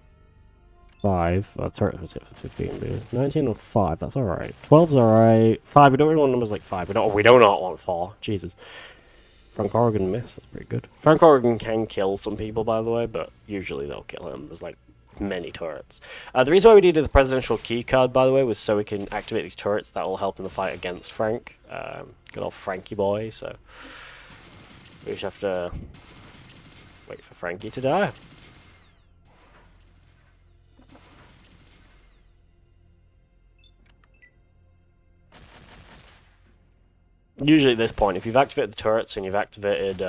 5. Sorry, was it for 15? Dude. 19 or 5. That's all right. 12's all right. 5. We don't really want numbers like 5. We do not want 4. Jesus. Frank Horrigan missed. That's pretty good. Frank Horrigan can kill some people, by the way, but usually they'll kill him. There's like many turrets. The reason why we needed the presidential key card, by the way, was so we can activate these turrets that will help in the fight against Frank. Good old Frankie boy. So we just have to wait for Frankie to die. Usually at this point, if you've activated the turrets and you've activated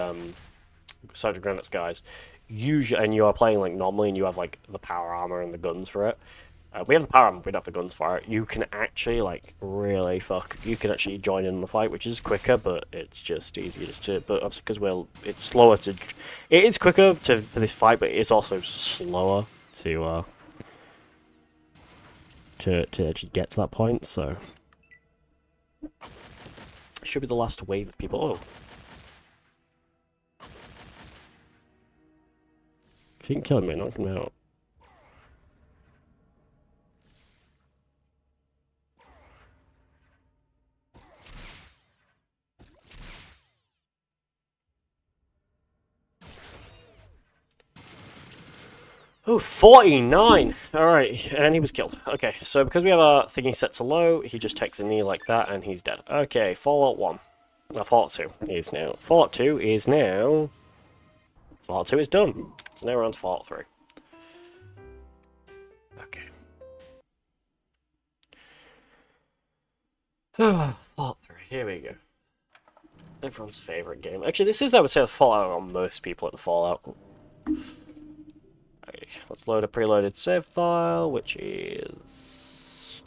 Sergeant Granite's guys, usually, and you are playing like normally and you have like the power armor and the guns for it, we have the power armor, we don't have the guns for it, you can actually like really you can actually join in the fight, which is quicker, but it's just easier just to, but obviously because it's slower to, it is quicker for this fight, but it is also slower to actually get to that point, so. Should be the last wave of people. Oh. If you can kill him, knock him out. Oh, 49! Alright, and he was killed. Okay, so because we have our thingy set to low, he just takes a knee like that and he's dead. Okay, Fallout 1. Fallout 2 is now. Fallout 2 is now. Fallout 2 is done. So now we're on to Fallout 3. Okay. Fallout 3, here we go. Everyone's favourite game. Actually, this is, I would say, the Fallout on most people at the Fallout. Okay, let's load a preloaded save file, which is...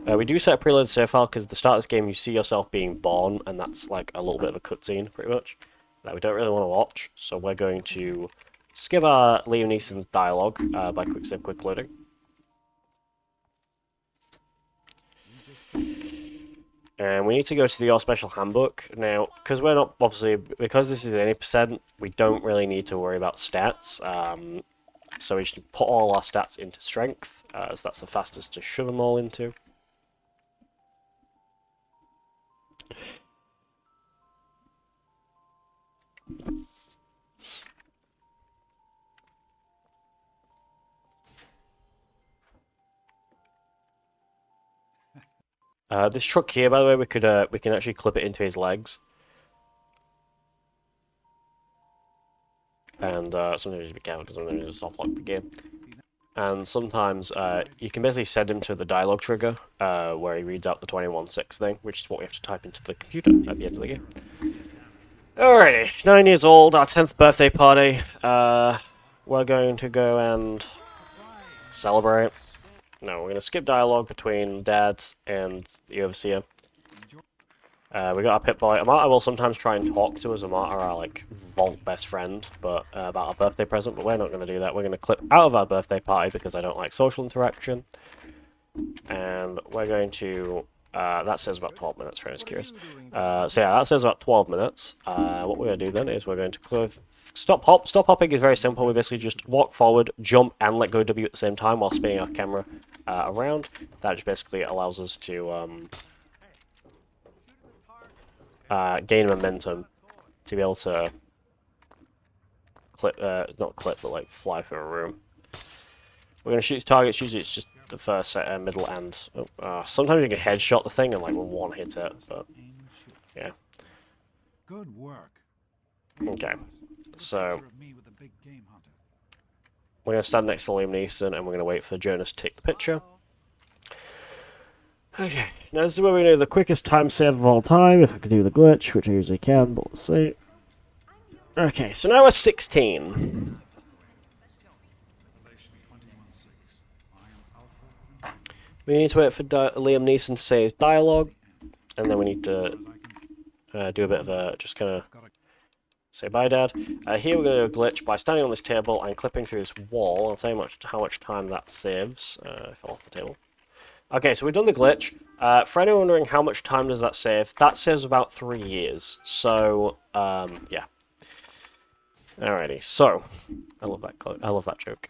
we do set a preloaded save file because at the start of this game you see yourself being born, and that's like a little bit of a cutscene, pretty much, that we don't really want to watch, so we're going to skip our Liam Neeson's dialogue by quick save, quick loading. And we need to go to the Your Special Handbook. Now, because we're not, obviously, because this is any percent, we don't really need to worry about stats. So we should put all our stats into strength, as that's the fastest to shove them all into. This truck here, by the way, we can actually clip it into his legs. And sometimes you be careful because sometimes you just soft lock the game. And sometimes you can basically send him to the dialogue trigger, where he reads out the 21.6 thing, which is what we have to type into the computer at the end of the game. Alrighty, 9 years old, our 10th birthday party. We're going to go and celebrate. No, we're going to skip dialogue between Dad and the Overseer. We got our Pip-Boy. Amata will sometimes try and talk to us. Amata, our, like, vault best friend, but about our birthday present, but we're not going to do that. We're going to clip out of our birthday party because I don't like social interaction. And we're going to... that says about 12 minutes, for anyone curious. So yeah, that says about 12 minutes. What we're going to do then is we're going to stop hop. Stop hopping is very simple. We basically just walk forward, jump, and let go W at the same time while spinning our camera around. That just basically allows us to gain momentum to be able to clip, not clip, but like fly through a room. We're going to shoot targets. Usually it's just the first, middle, and sometimes you can headshot the thing and like one hit it, but yeah.
Good work.
Okay, so we're going to stand next to Liam Neeson and we're going to wait for Jonas to take the picture. Okay, now this is where we do the quickest time save of all time, if I can do the glitch, which I usually can, but let's see. Okay, so now we're 16. We need to wait for Liam Neeson to say his dialogue, and then we need to do a bit of a, just kind of say bye, Dad. Here we're going to do a glitch by standing on this table and clipping through this wall. I'll tell you how much time that saves. I fell off the table. Okay, so we've done the glitch. For anyone wondering how much time does that save, that saves about 3 years. So, yeah. Alrighty, so, I love that joke.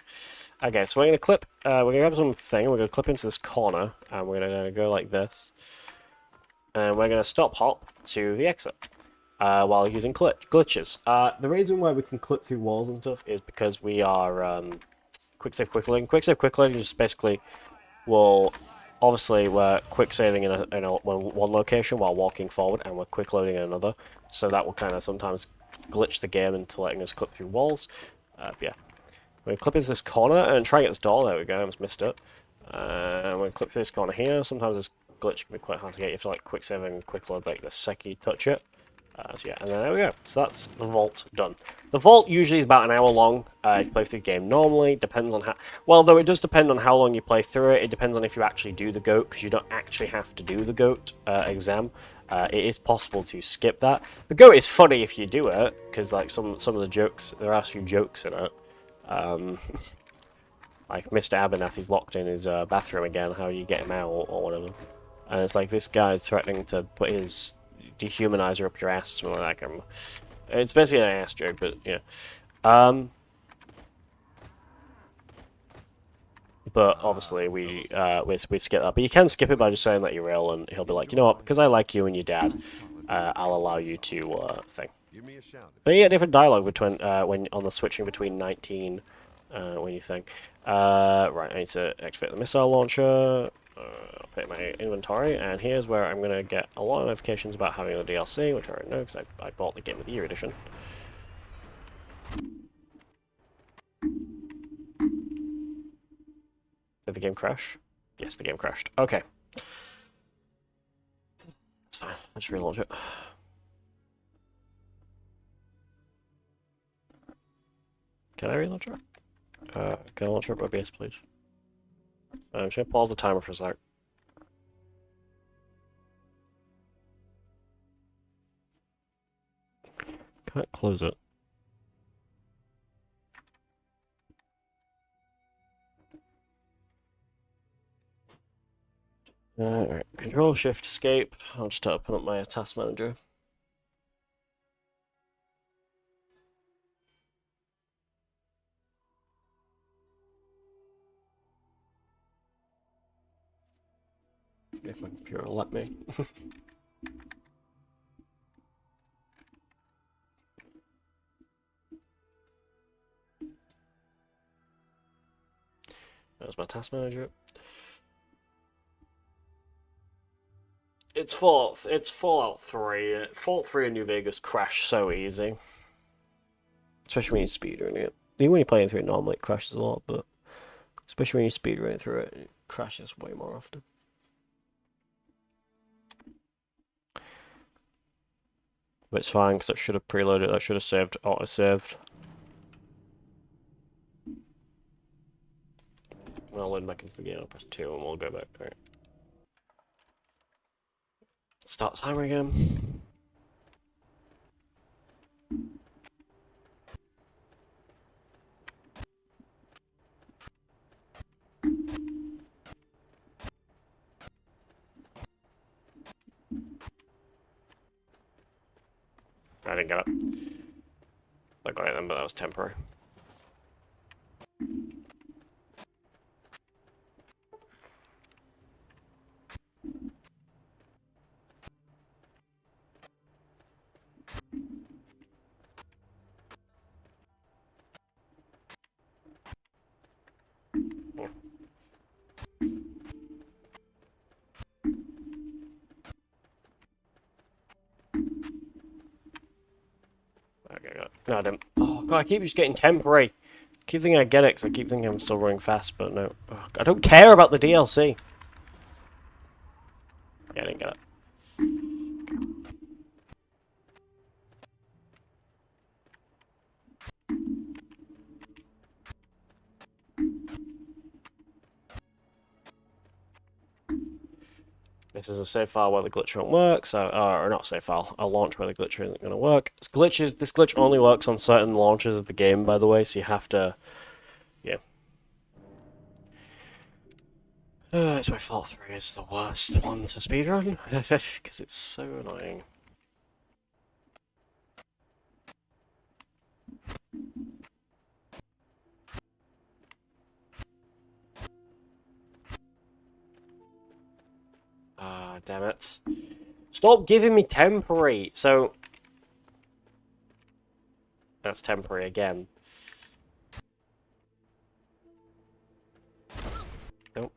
Okay, so we're going to clip, we're going to grab something, we're going to clip into this corner, and we're going to go like this. And we're going to stop hop to the exit, while using glitches. The reason why we can clip through walls and stuff is because we are, quick save, quick loading. Quick save, quick loading just basically will... Obviously, we're quick saving in one location while walking forward, and we're quick loading in another. So that will kind of sometimes glitch the game into letting us clip through walls. Yeah. We're going to clip into this corner and try and get this door. There we go, I almost missed it. And we're going to clip through this corner here. Sometimes this glitch can be quite hard to get. You have to like quick save and quick load like the second you touch it. So yeah, and then there we go. So that's the vault done. The vault usually is about an hour long if you play through the game normally. Depends on how... Well, though it does depend on how long you play through it. It depends on if you actually do the GOAT, because you don't actually have to do the GOAT exam. It is possible to skip that. The GOAT is funny if you do it, because like some of the jokes, there are a few jokes in it. Like Mr. Abernathy is locked in his bathroom again, how do you get him out or whatever. And it's like this guy's threatening to put his... dehumanizer up your ass or something like that. It's basically an ass joke, but yeah. But obviously we skip that. But you can skip it by just saying that you're ill, and he'll be like, you know what? Because I like you and your dad, I'll allow you to thing. But you get different dialogue between when on the switching between 19 when you think. Right, I need to activate the missile launcher. I'll put my inventory, and here's where I'm going to get a lot of notifications about having the DLC, which I already know because I bought the Game of the Year edition. Did the game crash? Yes, the game crashed. Okay. That's fine. Let's relaunch it. Can I relaunch it? Can I launch it with OBS, please? I'm just going to pause the timer for a sec. Can't close it. Alright, Control Shift Escape. I'll just open up my task manager. If my computer will let me. There's my task manager. It's Fallout 3. Fallout 3 in New Vegas crashed so easy. Especially when you're speedrunning it. Even when you're playing through it normally, it crashes a lot, but Especially when you speed right through it, it crashes way more often. But it's fine, because I should have preloaded, I should have saved, auto-saved. I'll load back into the game, I'll press 2 and we'll go back. Alright. Start timer again. I didn't get it. I got it then, but that was temporary. Okay, got it. No, I didn't. Oh god, I keep just getting temporary. I keep thinking I get it, because I keep thinking I'm still running fast, but no. Oh, I don't care about the DLC. Yeah, I didn't get it. This is a save file where the glitch won't work, so, or not save file, a launch where the glitch isn't going to work. This glitch only works on certain launches of the game, by the way, so you have to, yeah. It's my fault 3 is the worst one to speedrun, because it's so annoying. Ah, damn it. Stop giving me temporary! So... That's temporary again. Nope.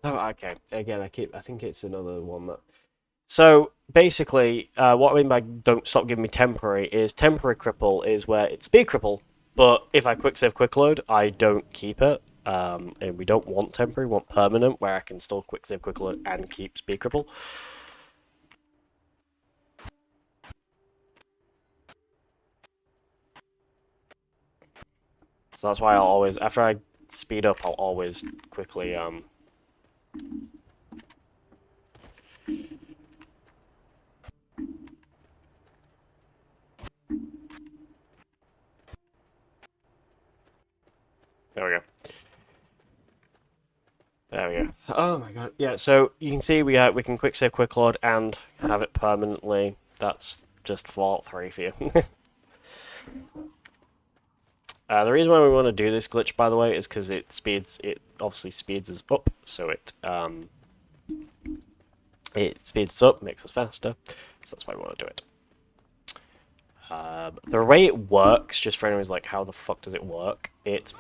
Oh, okay. Again, I think it's another one that... So, basically, what I mean by don't stop giving me temporary is temporary cripple is where it's speed cripple, but if I quick save quick load, I don't keep it. And we don't want temporary, we want permanent, where I can still quick save quick load and keep speed cripple. So that's why I'll always, after I speed up, I'll always quickly, There we go. There we go. Oh my god. Yeah, so you can see we can quick save quick load and have it permanently. That's just Fallout 3 for you. The reason why we want to do this glitch, by the way, is because it obviously speeds us up, so it speeds us up, makes us faster, so that's why we want to do it. The way it works, just for anyone who's like, how the fuck does it work? It's...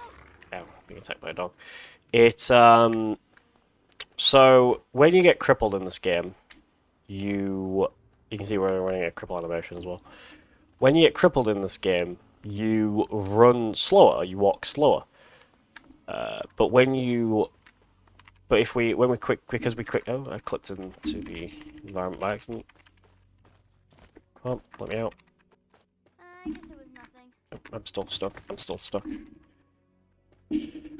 Oh, being attacked by a dog. It's, so, when you get crippled in this game, you can see we're running a cripple animation as well. When you get crippled in this game, you run slower, you walk slower. But when we quick, oh, I clicked into the environment by accident. Come on, let me out.
I guess it was nothing.
Oh, I'm still stuck,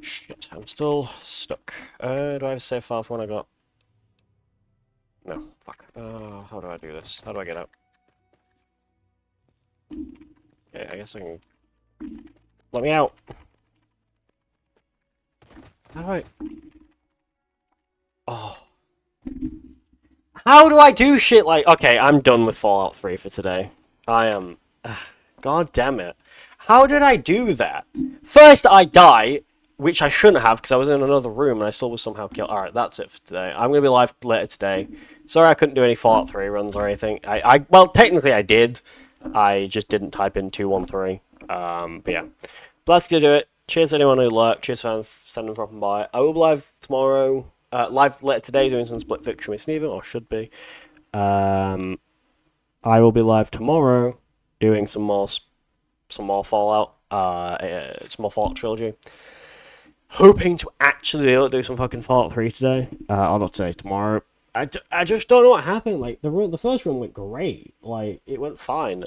Shit, I'm still stuck. Do I have a save file for when I got... No, fuck. How do I do this? How do I get out? Okay, I guess I can... Let me out! How do I... Oh. How do I do shit like... Okay, I'm done with Fallout 3 for today. I am... God damn it. How did I do that? First, I die, which I shouldn't have, because I was in another room and I still was somehow killed. Alright, that's it for today. I'm going to be live later today. Sorry I couldn't do any Fallout 3 runs or anything. Well, technically I did. I just didn't type in 213. But yeah. But that's going to do it. cheers to anyone who lurked. Cheers for sending dropping by. I will be live tomorrow. Live later today doing some split fiction with Steven, or should be. I will be live tomorrow doing some more Fallout. Some more Fallout Trilogy. Hoping to actually be able to do some fucking Fallout 3 today. Or not today, tomorrow. I just don't know what happened. Like, the first run went great. Like, it went fine.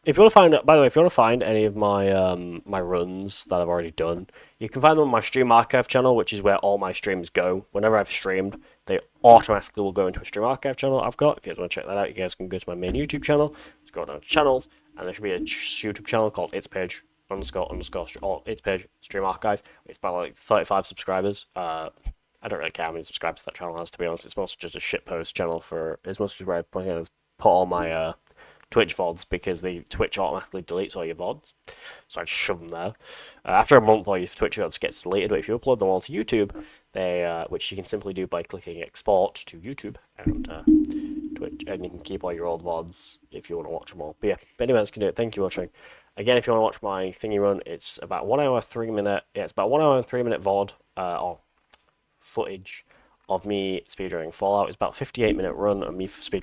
If you want to find, by the way, if you want to find any of my my runs that I've already done, you can find them on my stream archive channel, which is where all my streams go. Whenever I've streamed, they automatically will go into a stream archive channel I've got. If you guys want to check that out, you guys can go to my main YouTube channel, scroll down to channels, and there should be a YouTube channel called It's Page It's Page Stream Archive. It's about like 35 subscribers. I don't really care how many subscribers that channel has, to be honest. It's mostly just a shitpost channel for. It's mostly where I put all my Twitch VODs, because the Twitch automatically deletes all your VODs. So I just shove them there. After a month, all your Twitch VODs gets deleted, but if you upload them all to YouTube, they which you can simply do by clicking export to YouTube and Twitch, and you can keep all your old VODs if you want to watch them all. But yeah, if anyone else can do it, thank you for watching. Again, if you want to watch my thingy run, it's about 1 hour 3 minute. Yeah, it's about 1 hour and 3 minute VOD or footage of me speedrunning Fallout. It's about 58-minute run of me speedrunning